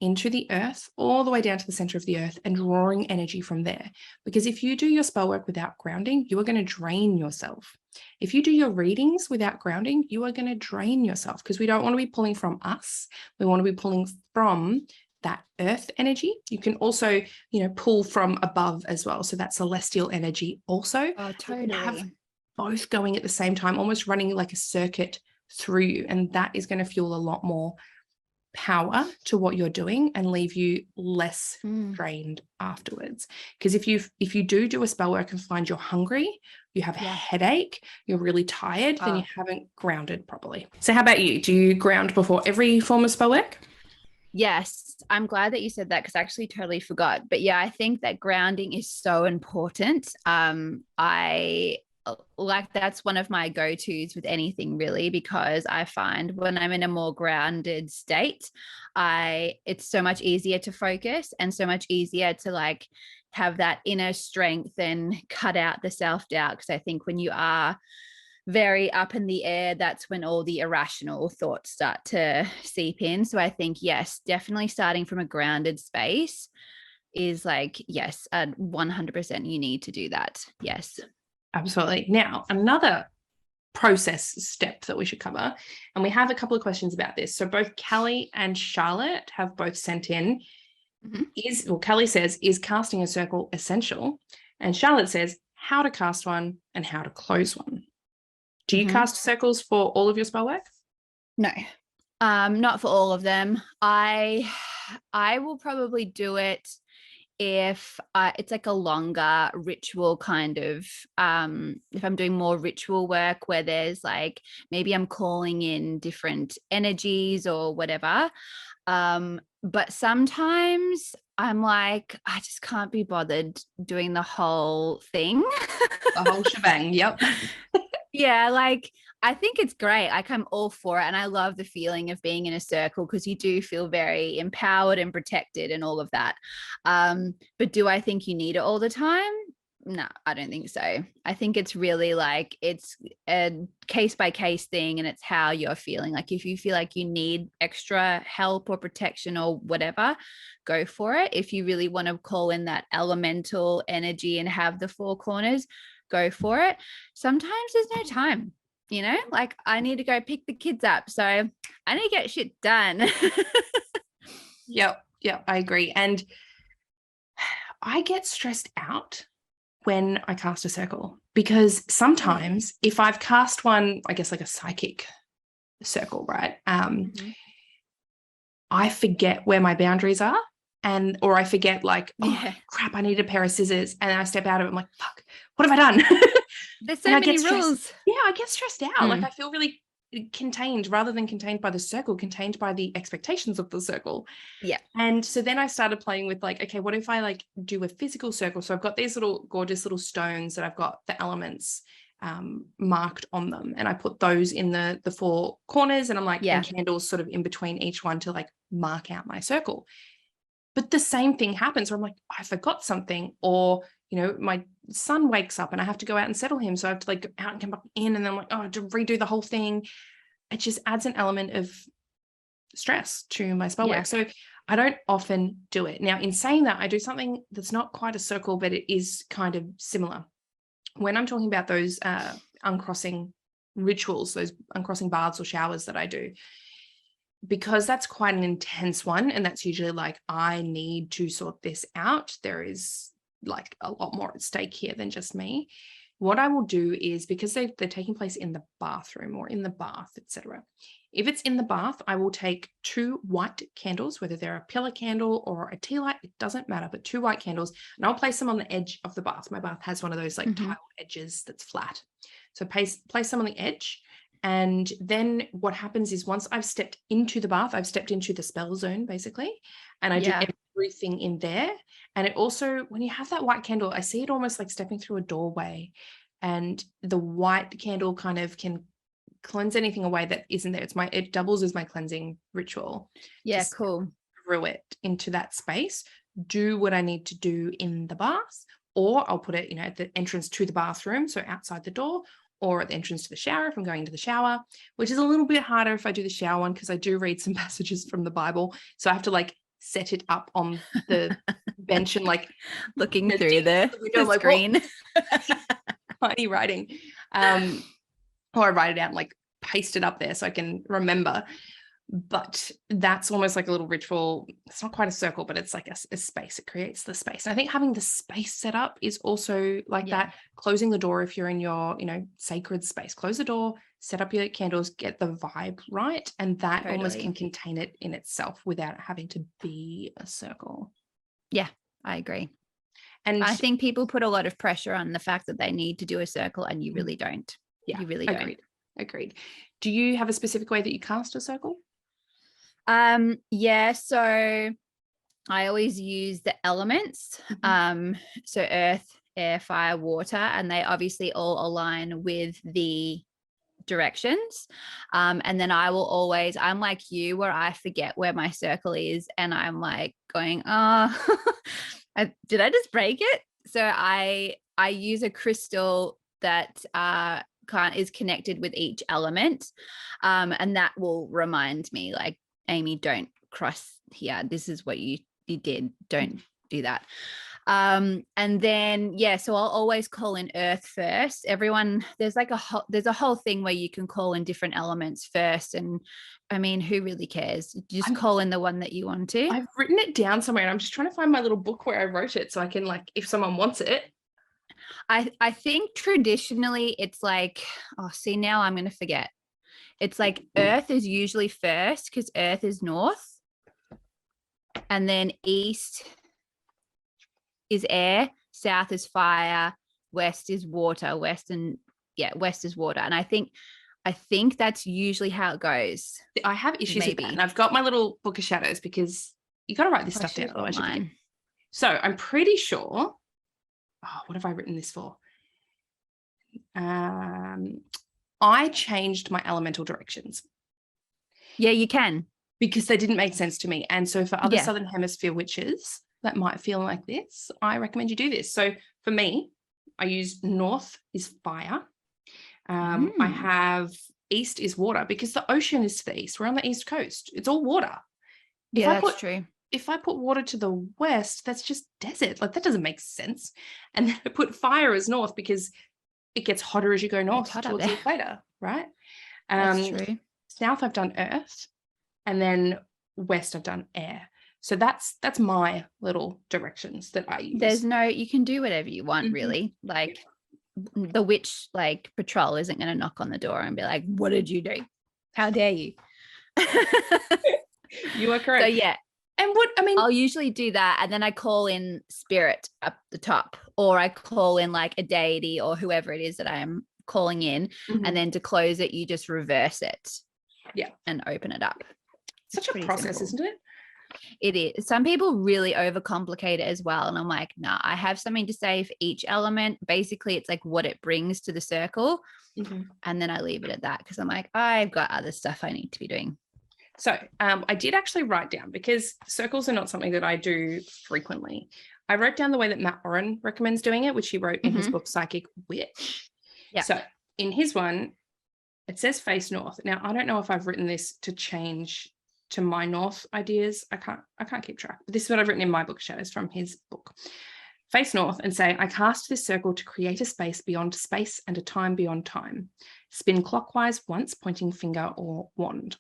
into the earth, all the way down to the center of the earth, and drawing energy from there. Because if you do your spell work without grounding, you are going to drain yourself. If you do your readings without grounding, you are going to drain yourself, because we don't want to be pulling from us. We want to be pulling from that earth energy. You can also, pull from above as well. So that celestial energy also. Oh, You can totally. have both going at the same time, almost running like a circuit through you. And that is going to fuel a lot more power to what you're doing and leave you less drained afterwards. Because if you do a spell work and find you're hungry, you have a headache, you're really tired, then you haven't grounded properly. So how about you? Do you ground before every form of spell work? Yes, I'm glad that you said that, because I actually totally forgot. But yeah, I think that grounding is so important. I like, that's one of my go-tos with anything, really, because I find when I'm in a more grounded state, it's so much easier to focus and so much easier to like have that inner strength and cut out the self-doubt. Because I think when you are very up in the air, that's when all the irrational thoughts start to seep in. So I think, yes, definitely starting from a grounded space is like, yes, 100% you need to do that. Yes. Absolutely. Now, another process step that we should cover, and we have a couple of questions about this. So both Callie and Charlotte have both sent in, Callie says, is casting a circle essential? And Charlotte says, how to cast one and how to close one. Do you cast circles for all of your spell work? No, not for all of them. I will probably do it if it's like a longer ritual kind of, if I'm doing more ritual work where there's like, maybe I'm calling in different energies or whatever. But sometimes I'm like, I just can't be bothered doing the whole thing. The whole shebang. Yep. Yeah, like I think it's great. Like I'm all for it. And I love the feeling of being in a circle, because you do feel very empowered and protected and all of that. But do I think you need it all the time? No, I don't think so. I think it's really like, it's a case by case thing, and it's how you're feeling. Like if you feel like you need extra help or protection or whatever, go for it. If you really want to call in that elemental energy and have the four corners, go for it. Sometimes there's no time, like I need to go pick the kids up, so I need to get shit done. Yep, I agree. And I get stressed out when I cast a circle, because sometimes if I've cast one, I guess like a psychic circle, right? I forget where my boundaries are, or I forget like, crap, I need a pair of scissors, and I step out of it. I'm like, fuck, what have I done? There's so many rules. Yeah, I get stressed out. Like I feel really contained, rather than contained by the circle, contained by the expectations of the circle. Yeah. And so then I started playing with like, okay, what if I like do a physical circle? So I've got these little gorgeous little stones that I've got the elements marked on them, and I put those in the four corners, and I'm like, and candles sort of in between each one to like mark out my circle. But the same thing happens where I'm like, I forgot something, or my son wakes up and I have to go out and settle him, so I have to like go out and come back in, and then I'm like, oh, I have to redo the whole thing. It just adds an element of stress to my spell work. So I don't often do it. Now, in saying that, I do something that's not quite a circle, but it is kind of similar. When I'm talking about those uncrossing rituals, those uncrossing baths or showers that I do, because that's quite an intense one, and that's usually like, I need to sort this out. There is like a lot more at stake here than just me. What I will do is, because they're taking place in the bathroom or in the bath, etc. If it's in the bath, I will take 2 white candles, whether they're a pillar candle or a tea light, it doesn't matter, but 2 white candles, and I'll place them on the edge of the bath. My bath has one of those like tiled edges that's flat. So place them on the edge. And then what happens is, once I've stepped into the bath, I've stepped into the spell zone basically, and I do everything in there. And it also, when you have that white candle, I see it almost like stepping through a doorway, and the white candle kind of can cleanse anything away that isn't there. It doubles as my cleansing ritual. Yeah, cool. Through it into that space, do what I need to do in the bath, or I'll put it, you know, at the entrance to the bathroom, so outside the door, or at the entrance to the shower if I'm going into the shower, which is a little bit harder if I do the shower one because I do read some passages from the Bible. So I have to like set it up on the bench and like looking through the screen. Tiny writing. Or I write it out and like paste it up there so I can remember. But that's almost like a little ritual. It's not quite a circle, but it's like a space. It creates the space. And I think having the space set up is also like that. Closing the door if you're in your, you know, sacred space. Close the door, set up your candles, get the vibe right. And that almost can contain it in itself without having to be a circle. Yeah, I agree. And I think people put a lot of pressure on the fact that they need to do a circle, and you really don't. Yeah, you really don't. Agreed. Do you have a specific way that you cast a circle? Yeah, so I always use the elements. So earth, air, fire, water, and they obviously all align with the directions. And then I will always, I'm like you, where I forget where my circle is, and I'm like going, did I just break it? So I use a crystal that is connected with each element, and that will remind me, like, Amy, don't cross here. This is what you did. Don't do that. And then, so I'll always call in earth first. Everyone, there's a whole thing where you can call in different elements first. And I mean, who really cares? Just call in the one that you want to. I've written it down somewhere and I'm just trying to find my little book where I wrote it so I can, like, if someone wants it. I think traditionally it's like, now I'm going to forget. It's like earth is usually first because earth is north, and then east is air, south is fire, west is water, west is water. And I think that's usually how it goes. I have issues with that, and I've got my little book of shadows because you got to write this stuff down, otherwise you forget. So I'm pretty sure. What have I written this for? I changed my elemental directions. Yeah, you can. Because they didn't make sense to me. And so for other Southern Hemisphere witches that might feel like this, I recommend you do this. So for me, I use north is fire. I have east is water because the ocean is to the east. We're on the east coast. It's all water. That's true. If I put water to the west, that's just desert. Like, that doesn't make sense. And then I put fire as north because it gets hotter as you go north towards the equator, right? That's true. South, I've done earth, and then west, I've done air. So that's my little directions that I use. You can do whatever you want, really. Like, the witch, like, patrol isn't going to knock on the door and be like, what did you do? How dare you? You are correct. So and I'll usually do that, and then I call in spirit up the top, or I call in like a deity or whoever it is that I'm calling in, and then to close it, you just reverse it, and open it up. Such a process, isn't it? It is. Some people really overcomplicate it as well, and I'm like, nah, I have something to say for each element. Basically, it's like what it brings to the circle, and then I leave it at that because I'm like, I've got other stuff I need to be doing. So I did actually write down, because circles are not something that I do frequently. I wrote down the way that Matt Oren recommends doing it, which he wrote in his book, Psychic Witch. Yeah. So in his one, it says face north. Now, I don't know if I've written this to change to my north ideas. I can't keep track. But this is what I've written in my book, Shadows, from his book. Face north and say, I cast this circle to create a space beyond space and a time beyond time. Spin clockwise once, pointing finger or wand.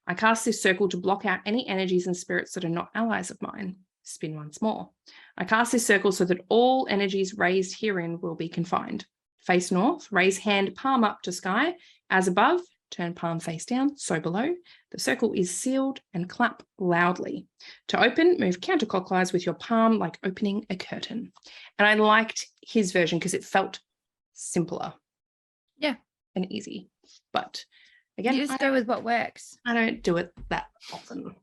I cast this circle to block out any energies and spirits that are not allies of mine. Spin once more. I cast this circle so that all energies raised herein will be confined. Face north, raise hand palm up to sky. As above, turn palm face down, so below. The circle is sealed, and clap loudly. To open, move counterclockwise with your palm like opening a curtain. And I liked his version because it felt simpler. Yeah. And easy. But again, you just go with what works. I don't do it that often.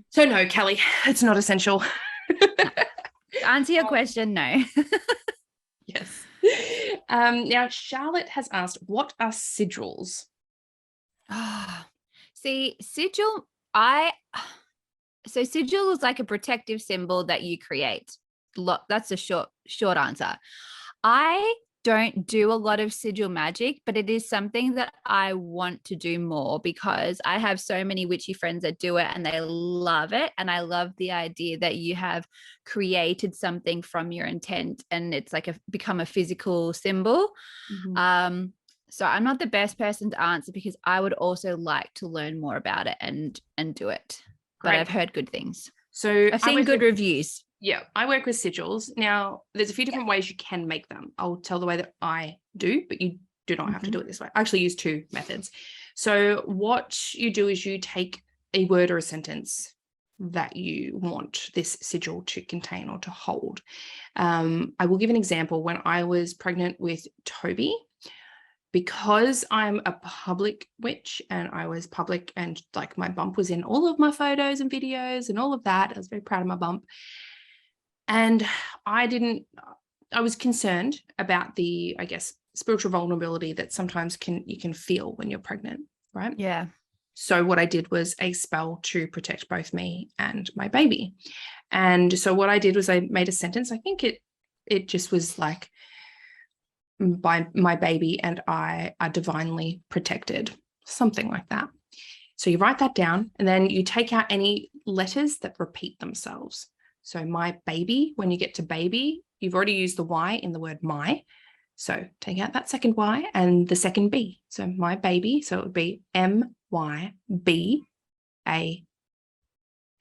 So no, Kelly, it's not essential. To answer your question, no. Yes. Now, Charlotte has asked, what are sigils? See, sigil, sigil is like a protective symbol that you create. that's a short answer. I don't do a lot of sigil magic, but it is something that I want to do more because I have so many witchy friends that do it and they love it. And I love the idea that you have created something from your intent and it's like become a physical symbol. Mm-hmm. So I'm not the best person to answer because I would also like to learn more about it and do it. But Great. I've heard good things. So I've seen good reviews. Yeah, I work with sigils. Now, there's a few different ways you can make them. I'll tell the way that I do, but you do not have to do it this way. I actually use two methods. So what you do is you take a word or a sentence that you want this sigil to contain or to hold. I will give an example. When I was pregnant with Toby, because I'm a public witch and I was public and like my bump was in all of my photos and videos and all of that. I was very proud of my bump. And I was concerned about the, I guess, spiritual vulnerability that sometimes you can feel when you're pregnant, right? Yeah. So what I did was a spell to protect both me and my baby. And so what I did was I made a sentence. I think it just was like, by my baby and I are divinely protected, something like that. So you write that down and then you take out any letters that repeat themselves. So my baby, when you get to baby, you've already used the Y in the word my. So take out that second Y and the second B. So my baby, so it would be M-Y-B-A,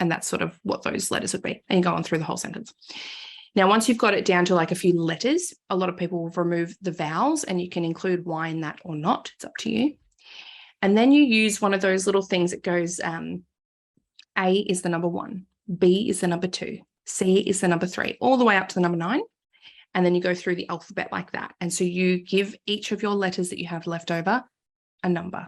and that's sort of what those letters would be. And you go on through the whole sentence. Now, once you've got it down to like a few letters, a lot of people will remove the vowels and you can include Y in that or not. It's up to you. And then you use one of those little things that goes, A is the number 1, B is the number 2, C is the number 3, all the way up to the number 9. And then you go through the alphabet like that. And so you give each of your letters that you have left over a number.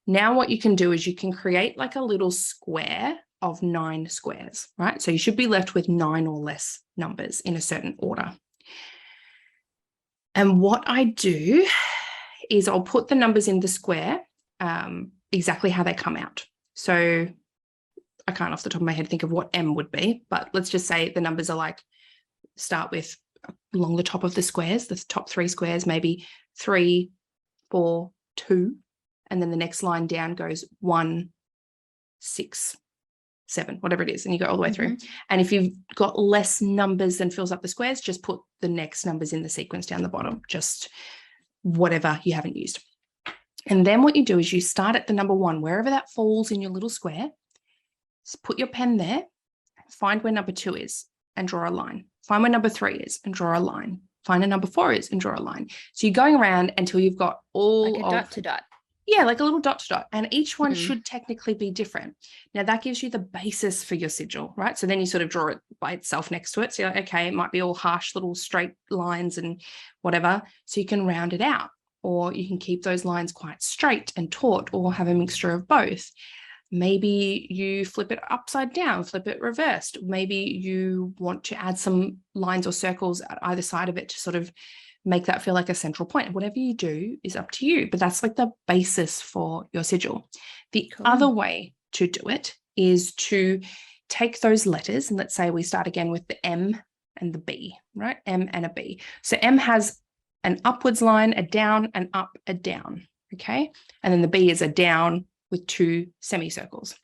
Now what you can do is you can create like a little square of 9 squares, right? So you should be left with 9 or less numbers in a certain order. And what I do is I'll put the numbers in the square exactly how they come out. So I can't off the top of my head think of what M would be, but let's just say the numbers are like, start with along the top of the squares, the top 3 squares, maybe 3, 4, 2, and then the next line down goes 1, 6, 7, whatever it is, and you go all the way through. And if you've got less numbers than fills up the squares, just put the next numbers in the sequence down the bottom, just whatever you haven't used. And then what you do is you start at the number 1, wherever that falls in your little square, just put your pen there, find where number 2 is and draw a line. Find where number 3 is and draw a line. Find where number 4 is and draw a line. So you're going around until you've got all like a dot to dot. Yeah, like a little dot to dot. And each one should technically be different. Now that gives you the basis for your sigil, right? So then you sort of draw it by itself next to it. So you're like, okay, it might be all harsh little straight lines and whatever. So you can round it out, or you can keep those lines quite straight and taut, or have a mixture of both. Maybe you flip it upside down, flip it reversed. Maybe you want to add some lines or circles at either side of it to sort of make that feel like a central point. Whatever you do is up to you, but that's like the basis for your sigil. The other way to do it is to take those letters, and let's say we start again with the M and the B, right? M and a B. So M has an upwards line, a down, an up, a down, okay? And then the B is a down with 2 semicircles.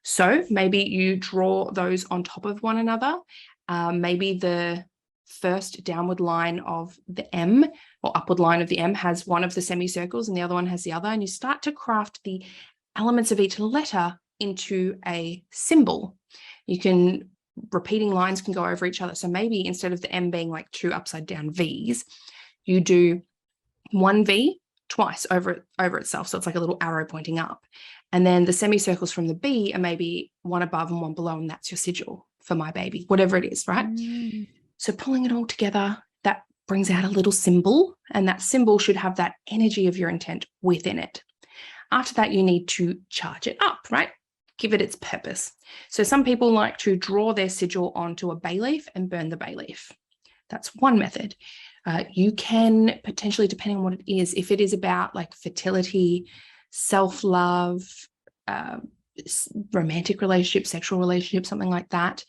So maybe you draw those on top of one another. Maybe the first downward line of the M or upward line of the M has one of the semicircles and the other one has the other. And you start to craft the elements of each letter into a symbol. Repeating lines can go over each other. So maybe instead of the M being like 2 upside down V's, you do 1 V twice over itself. So it's like a little arrow pointing up. And then the semicircles from the B are maybe one above and one below, and that's your sigil for my baby, whatever it is, right? So pulling it all together, that brings out a little symbol, and that symbol should have that energy of your intent within it. After that, you need to charge it up, right? Give it its purpose. So some people like to draw their sigil onto a bay leaf and burn the bay leaf. That's one method. You can potentially, depending on what it is, if it is about like fertility, self-love, romantic relationship, sexual relationship, something like that,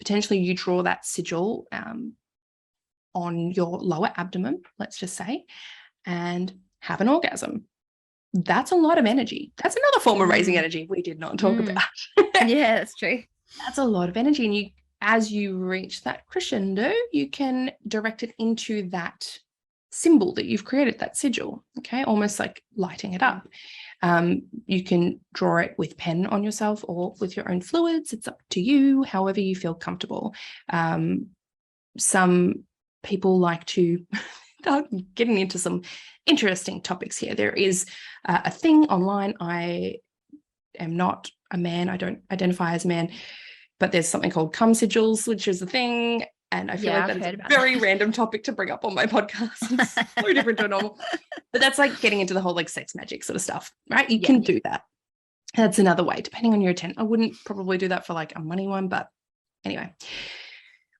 potentially you draw that sigil on your lower abdomen, let's just say, and have an orgasm. That's a lot of energy. That's another form of raising energy we did not talk about. Yeah, that's true. That's a lot of energy. And as you reach that crescendo, you can direct it into that symbol that you've created, that sigil, okay, almost like lighting it up. You can draw it with pen on yourself or with your own fluids. It's up to you, however you feel comfortable. Some people like to getting into some interesting topics here. There is a thing online. I am not a man. I don't identify as a man, but there's something called cum sigils, which is a thing. And I feel like that's a very random topic to bring up on my podcast. It's so different to normal. But that's like getting into the whole like sex magic sort of stuff, right? You can do that. That's another way, depending on your intent. I wouldn't probably do that for like a money one, but anyway.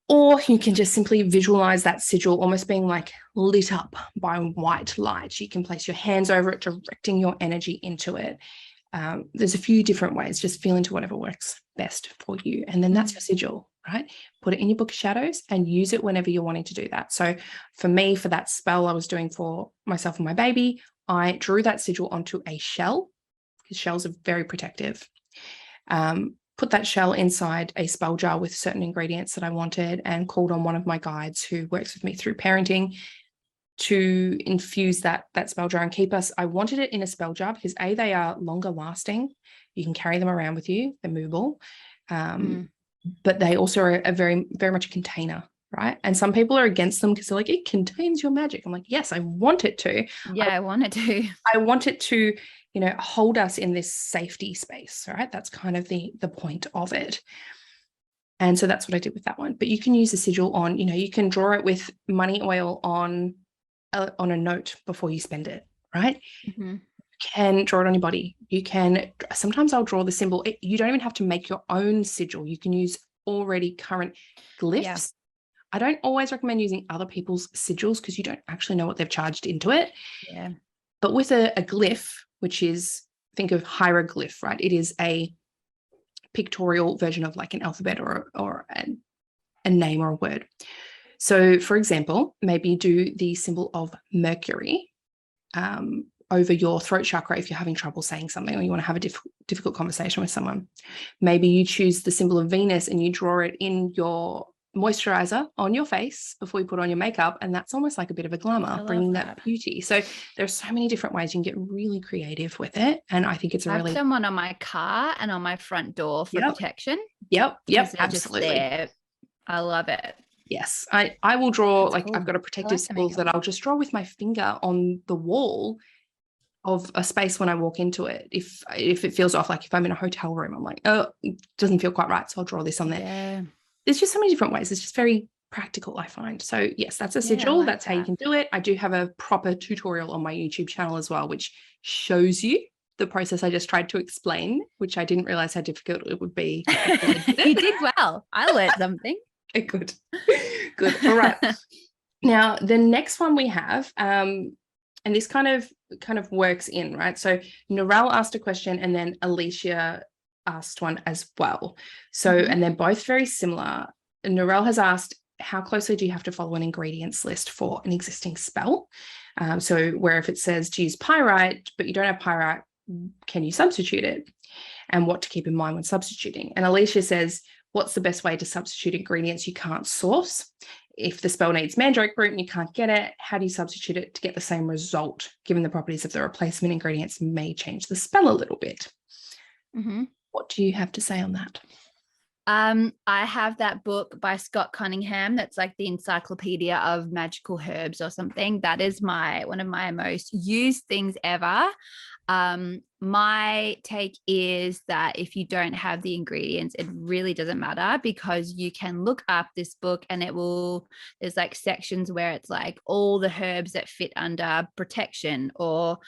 Or you can just simply visualize that sigil almost being like lit up by white light. You can place your hands over it, directing your energy into it. There's a few different ways. Just feel into whatever works best for you. And then that's your sigil, right? Put it in your book of shadows and use it whenever you're wanting to do that. So for me, for that spell I was doing for myself and my baby, I drew that sigil onto a shell because shells are very protective. Put that shell inside a spell jar with certain ingredients that I wanted and called on one of my guides who works with me through parenting to infuse that spell jar and keep us. I wanted it in a spell jar because they are longer lasting. You can carry them around with you. They're movable. But they also are very, very much a container, right? And some people are against them because they're like, it contains your magic. I'm like, yes, I want it to. Yeah, I want it to. I want it to, hold us in this safety space, right? That's kind of the point of it. And so that's what I did with that one. But you can use a sigil on, you can draw it with money oil on a note before you spend it, right? You can draw it on your body. You can, sometimes I'll draw the symbol. You don't even have to make your own sigil. You can use already current glyphs. Yeah. I don't always recommend using other people's sigils because you don't actually know what they've charged into it. Yeah. But with a glyph, which is, think of hieroglyph, right? It is a pictorial version of like an alphabet or a name or a word. So, for example, maybe do the symbol of Mercury over your throat chakra if you're having trouble saying something or you want to have a difficult conversation with someone. Maybe you choose the symbol of Venus and you draw it in your moisturizer on your face before you put on your makeup, and that's almost like a bit of a glamour, bringing that beauty. So there's so many different ways you can get really creative with it, and I think it's I've done one on my car and on my front door for protection. Yep, absolutely. I love it. Yes, I will draw cool. I've got a protective symbols that I'll just draw with my finger on the wall of a space when I walk into it. If it feels off, like if I'm in a hotel room, I'm like, oh, it doesn't feel quite right, so I'll draw this on there. Yeah. There's just so many different ways. It's just very practical, I find. So yes, that's a sigil. That's how you can do it. I do have a proper tutorial on my YouTube channel as well, which shows you the process I just tried to explain, which I didn't realize how difficult it would be. You did well. I learned something. Okay, good. All right. Now, the next one we have, and this kind of works in, right? So Narelle asked a question and then Alicia asked one as well. So, and they're both very similar. Narelle has asked, how closely do you have to follow an ingredients list for an existing spell? So where if it says to use pyrite, but you don't have pyrite, can you substitute it? And what to keep in mind when substituting. And Alicia says, what's the best way to substitute ingredients you can't source? If the spell needs mandrake root and you can't get it, how do you substitute it to get the same result, given the properties of the replacement ingredients may change the spell a little bit? What do you have to say on that? I have that book by Scott Cunningham that's like the encyclopedia of magical herbs or something. That is one of my most used things ever. My take is that if you don't have the ingredients, it really doesn't matter, because you can look up this book and there's like sections where it's like all the herbs that fit under protection or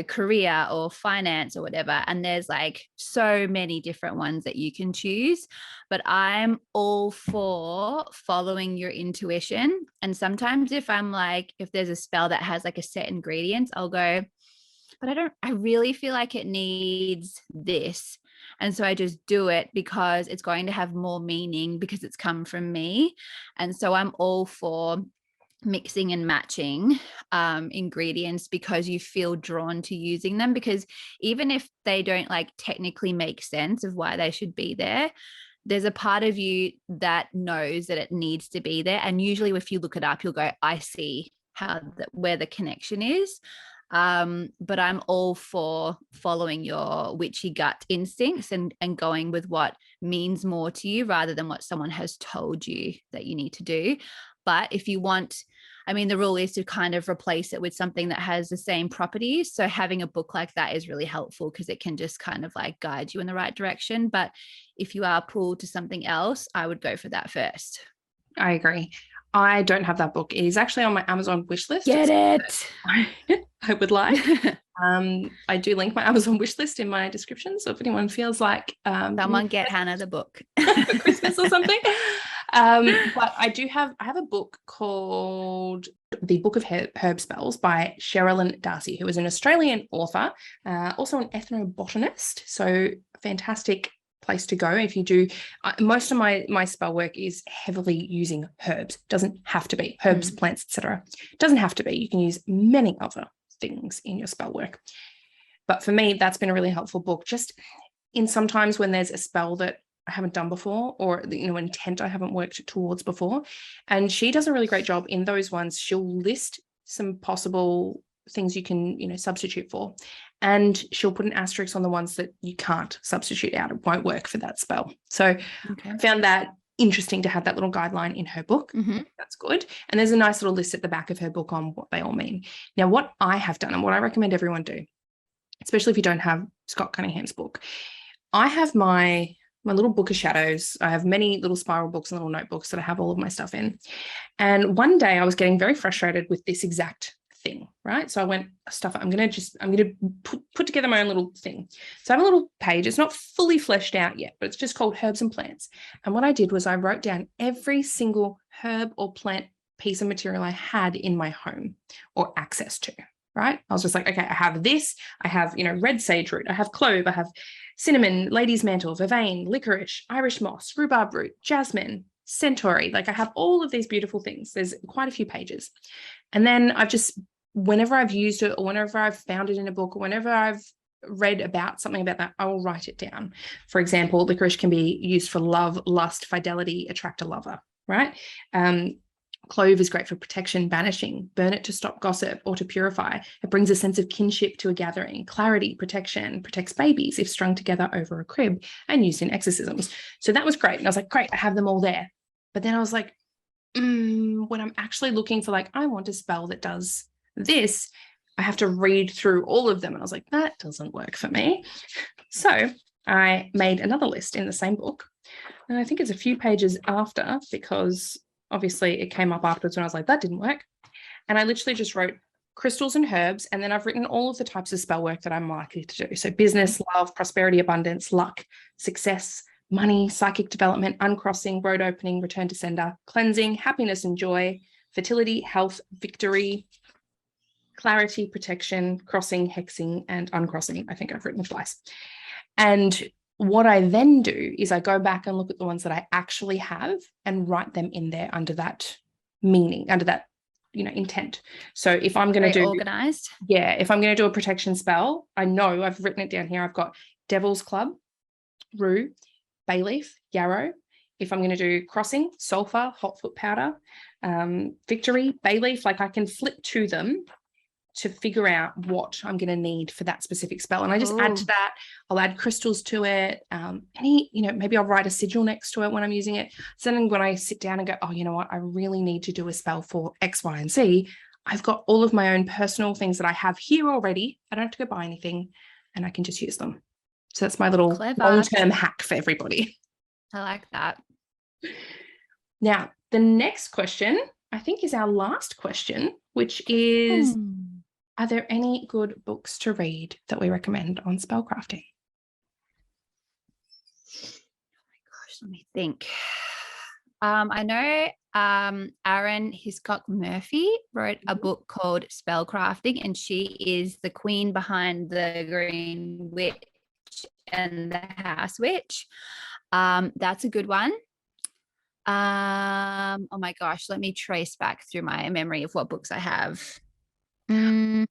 career or finance or whatever. And there's like so many different ones that you can choose, but I'm all for following your intuition. And sometimes if there's a spell that has like a set ingredients, I'll go, but I really feel like it needs this. And so I just do it because it's going to have more meaning because it's come from me. And so I'm all for mixing and matching ingredients because you feel drawn to using them, because even if they don't like technically make sense of why they should be there, there's a part of you that knows that it needs to be there. And usually if you look it up, you'll go, I see where the connection is. But I'm all for following your witchy gut instincts and going with what means more to you rather than what someone has told you that you need to do. But if you want, I mean, the rule is to kind of replace it with something that has the same properties. So having a book like that is really helpful because it can just kind of like guide you in the right direction. But if you are pulled to something else, I would go for that first. I agree. I don't have that book. It is actually on my Amazon wish list. Get it. I would like. I do link my Amazon wish list in my description. So if anyone feels like someone get Hana the book for Christmas or something. But I have a book called The Book of Herb Spells by Sherilyn Darcy, who is an Australian author, also an ethnobotanist. So fantastic place to go if you do. Most of my spell work is heavily using herbs. Doesn't have to be herbs, plants, etc. Doesn't have to be. You can use many other things in your spell work. But for me, that's been a really helpful book. Just in sometimes when there's a spell that I haven't done before, or intent I haven't worked towards before, and she does a really great job in those ones. She'll list some possible things you can substitute for, and she'll put an asterisk on the ones that you can't substitute out. It won't work for that spell. So I found that interesting to have that little guideline in her book. That's good. And there's a nice little list at the back of her book on what they all mean. Now, what I have done and what I recommend everyone do, especially if you don't have Scott Cunningham's book, I have my little book of shadows. I have many little spiral books and little notebooks that I have all of my stuff in. And one day I was getting very frustrated with this exact thing, right? So I went, I'm going to put together my own little thing. So I have a little page. It's not fully fleshed out yet, but it's just called Herbs and Plants. And what I did was I wrote down every single herb or plant piece of material I had in my home or access to, right? I was just like, okay, I have this. I have, red sage root. I have clove. I have cinnamon, lady's mantle, vervain, licorice, Irish moss, rhubarb root, jasmine, centauri. Like I have all of these beautiful things. There's quite a few pages. And then I've just, whenever I've used it or whenever I've found it in a book or whenever I've read about something about that, I will write it down. For example, licorice can be used for love, lust, fidelity, attract a lover, right? Clove is great for protection, banishing, burn it to stop gossip or to purify. It brings a sense of kinship to a gathering, clarity, protection, protects babies if strung together over a crib and used in exorcisms. So that was great. And I was like, great, I have them all there. But then I was like, when I'm actually looking for I want a spell that does this, I have to read through all of them. And I was like, that doesn't work for me. So I made another list in the same book. And I think it's a few pages after, because obviously it came up afterwards when I was like, that didn't work. And I literally just wrote crystals and herbs. And then I've written all of the types of spell work that I'm likely to do. So business, love, prosperity, abundance, luck, success, money, psychic development, uncrossing, road opening, return to sender, cleansing, happiness and joy, fertility, health, victory, clarity, protection, crossing, hexing, and uncrossing. I think I've written twice. And what I then do is I go back and look at the ones that I actually have and write them in there under that meaning, under that, intent. So if I'm going to do organized. Yeah. If I'm going to do a protection spell, I know I've written it down here. I've got Devil's Club, Rue, Bay leaf, yarrow. If I'm going to do crossing, sulfur, hot foot powder, victory, bay leaf, I can flip to them to figure out what I'm going to need for that specific spell. And I just add to that. I'll add crystals to it. Maybe I'll write a sigil next to it when I'm using it. So then when I sit down and go, oh, you know what, I really need to do a spell for X, Y, and Z, I've got all of my own personal things that I have here already. I don't have to go buy anything and I can just use them. So that's my little long-term hack for everybody. I like that. Now, the next question, I think, is our last question, which is, are there any good books to read that we recommend on spellcrafting? Oh my gosh, let me think. I know Aaron Hiscock Murphy wrote a book called Spellcrafting, and she is the queen behind the Green Witch and the House Witch. That's a good one. Oh my gosh, let me trace back through my memory of what books I have. I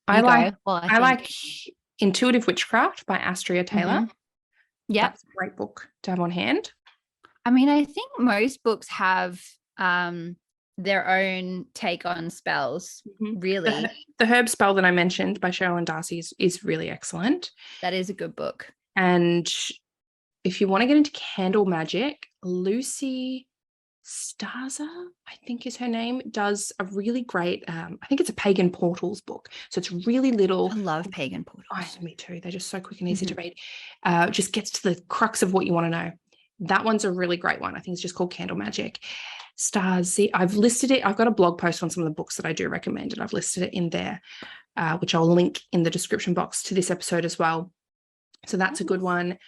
You like go. Well, I like Intuitive Witchcraft by Astria Taylor. Yeah, that's a great book to have on hand. I mean, I think most books have their own take on spells. Really, The Herb Spell that I mentioned by Cheryl and Darcy is really excellent. that is a good book. And if you want to get into candle magic, Lucy Staza, I think is her name, does a really great, I think it's a Pagan Portals book. So it's really little. I love Pagan Portals. Oh, me too. They're just so quick and easy to read. Just gets to the crux of what you want to know. That one's a really great one. I think it's just called Candle Magic. Stars. I've listed it. I've got a blog post on some of the books that I do recommend, and I've listed it in there, which I'll link in the description box to this episode as well. So that's a good one.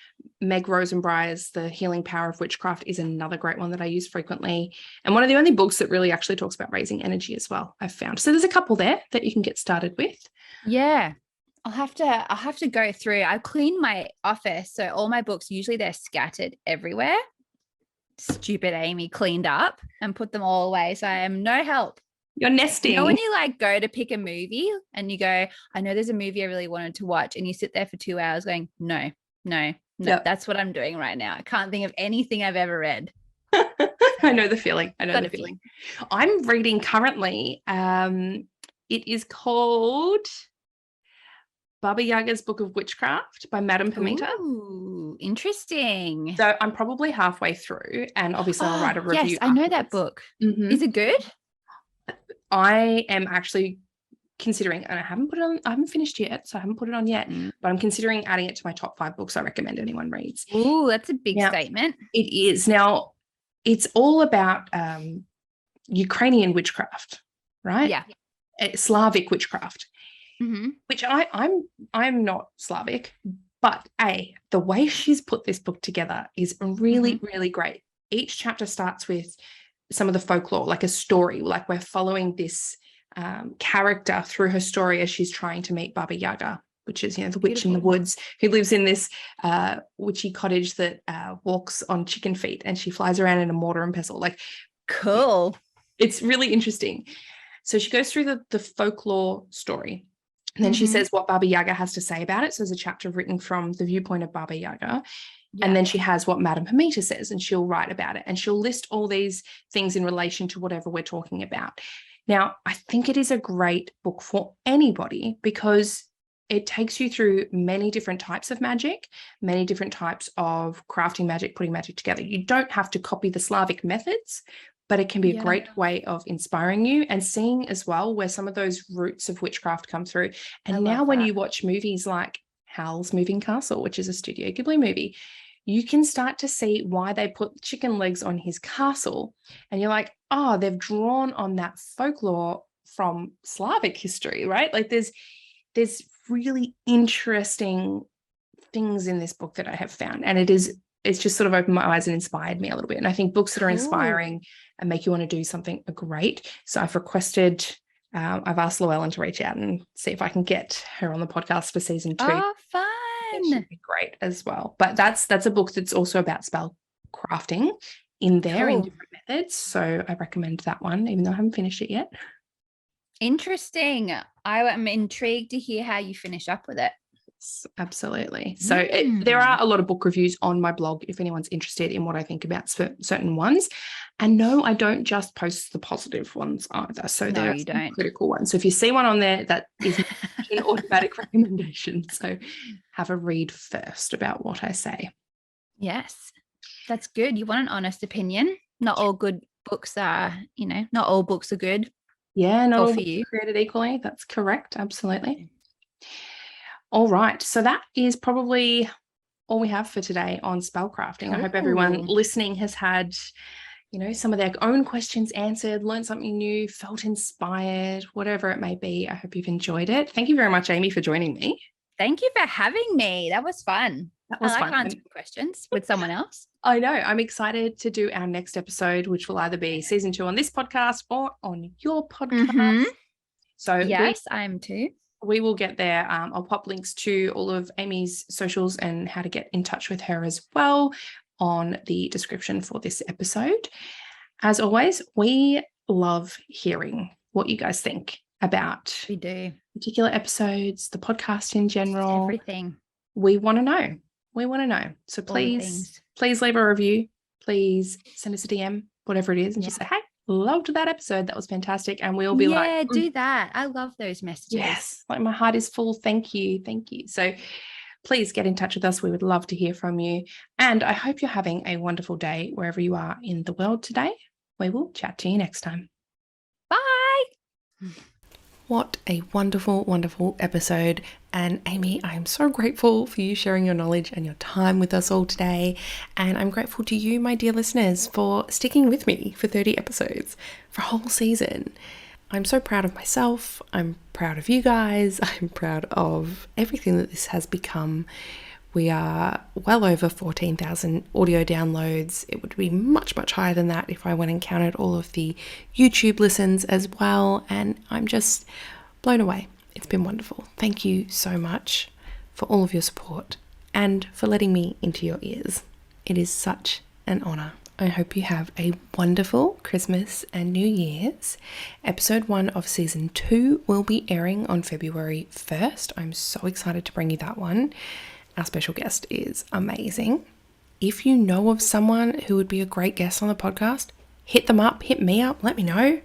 Meg Rosenbreyer's The Healing Power of Witchcraft is another great one that I use frequently. And one of the only books that really actually talks about raising energy as well, I've found. So there's a couple there that you can get started with. Yeah. I'll have to go through. I cleaned my office. So all my books, usually they're scattered everywhere. Stupid Amy cleaned up and put them all away. So I am no help. You're nesting. You know, when you like go to pick a movie and you go, I know there's a movie I really wanted to watch, and you sit there for 2 hours going, no, yep. That's what I'm doing right now. I can't think of anything I've ever read. I know the feeling. I'm reading currently. It is called Baba Yaga's Book of Witchcraft by Madame Pimenta. Ooh, interesting. So I'm probably halfway through, and obviously I'll write a review. Yes, I know that book. Is it good? I am actually considering, and I haven't finished yet, so I haven't put it on yet, but I'm considering adding it to my top 5 books I recommend anyone reads. Ooh, that's a big statement. It is. Now, it's all about Ukrainian witchcraft, right? Yeah. Slavic witchcraft, which I'm not Slavic, but the way she's put this book together is really, really great. Each chapter starts with some of the folklore, like a story, like we're following this character through her story as she's trying to meet Baba Yaga, which is, the witch in the woods who lives in this witchy cottage that walks on chicken feet, and she flies around in a mortar and pestle. Like, cool. It's really interesting. So she goes through the folklore story, and then she says what Baba Yaga has to say about it. So there's a chapter written from the viewpoint of Baba Yaga. Yeah. And then she has what Madame Pimenta says, and she'll write about it, and she'll list all these things in relation to whatever we're talking about. Now, I think it is a great book for anybody because it takes you through many different types of magic, many different types of crafting magic, putting magic together. You don't have to copy the Slavic methods, but it can be a great way of inspiring you and seeing as well where some of those roots of witchcraft come through. And now when you watch movies like Howl's Moving Castle, which is a Studio Ghibli movie, you can start to see why they put chicken legs on his castle. And you're like, oh, they've drawn on that folklore from Slavic history, right? Like there's really interesting things in this book that I have found. And it's just sort of opened my eyes and inspired me a little bit. And I think books that are inspiring and make you want to do something are great. So I've I've asked Llewellyn to reach out and see if I can get her on the podcast for season 2. Oh, fun. It should be great as well. But that's a book that's also about spell crafting in there in different methods. So I recommend that one, even though I haven't finished it yet. Interesting. I am intrigued to hear how you finish up with it. Absolutely. So there are a lot of book reviews on my blog if anyone's interested in what I think about certain ones. And no, I don't just post the positive ones either. So there are some critical ones. So if you see one on there, that is an automatic recommendation. So have a read first about what I say. Yes, that's good. You want an honest opinion. Not all good books are, not all books are good. Yeah, not all books are created equally. That's correct. Absolutely. All right. So that is probably all we have for today on spellcrafting. I hope everyone listening has had, some of their own questions answered, learned something new, felt inspired, whatever it may be. I hope you've enjoyed it. Thank you very much, Amy, for joining me. Thank you for having me. That was fun. I like answering questions with someone else. I know. I'm excited to do our next episode, which will either be season 2 on this podcast or on your podcast. So yes, I am too. we will get there. I'll pop links to all of Amy's socials and how to get in touch with her as well on the description for this episode. As always, we love hearing what you guys think about We do. particular episodes, the podcast in general. Everything. We want to know. We want to know. So please leave a review. Please send us a DM, whatever it is, and just say, hey, loved that episode. That was fantastic. And we'll be like, yeah, do that. I love those messages. Yes, like my heart is full. Thank you. Thank you. So please get in touch with us. We would love to hear from you. And I hope you're having a wonderful day wherever you are in the world today. We will chat to you next time. Bye. What a wonderful, wonderful episode. And Amy, I am so grateful for you sharing your knowledge and your time with us all today. And I'm grateful to you, my dear listeners, for sticking with me for 30 episodes, for a whole season. I'm so proud of myself. I'm proud of you guys. I'm proud of everything that this has become. We are well over 14,000 audio downloads. It would be much, much higher than that if I went and counted all of the YouTube listens as well. And I'm just blown away. It's been wonderful. Thank you so much for all of your support and for letting me into your ears. It is such an honor. I hope you have a wonderful Christmas and New Year's. Episode 1 of season 2 will be airing on February 1st. I'm so excited to bring you that one. Our special guest is amazing. If you know of someone who would be a great guest on the podcast, hit them up, hit me up, let me know.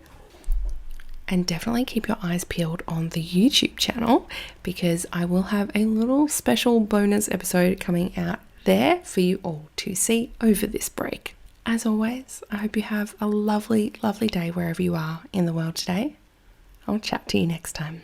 And definitely keep your eyes peeled on the YouTube channel because I will have a little special bonus episode coming out there for you all to see over this break. As always, I hope you have a lovely, lovely day wherever you are in the world today. I'll chat to you next time.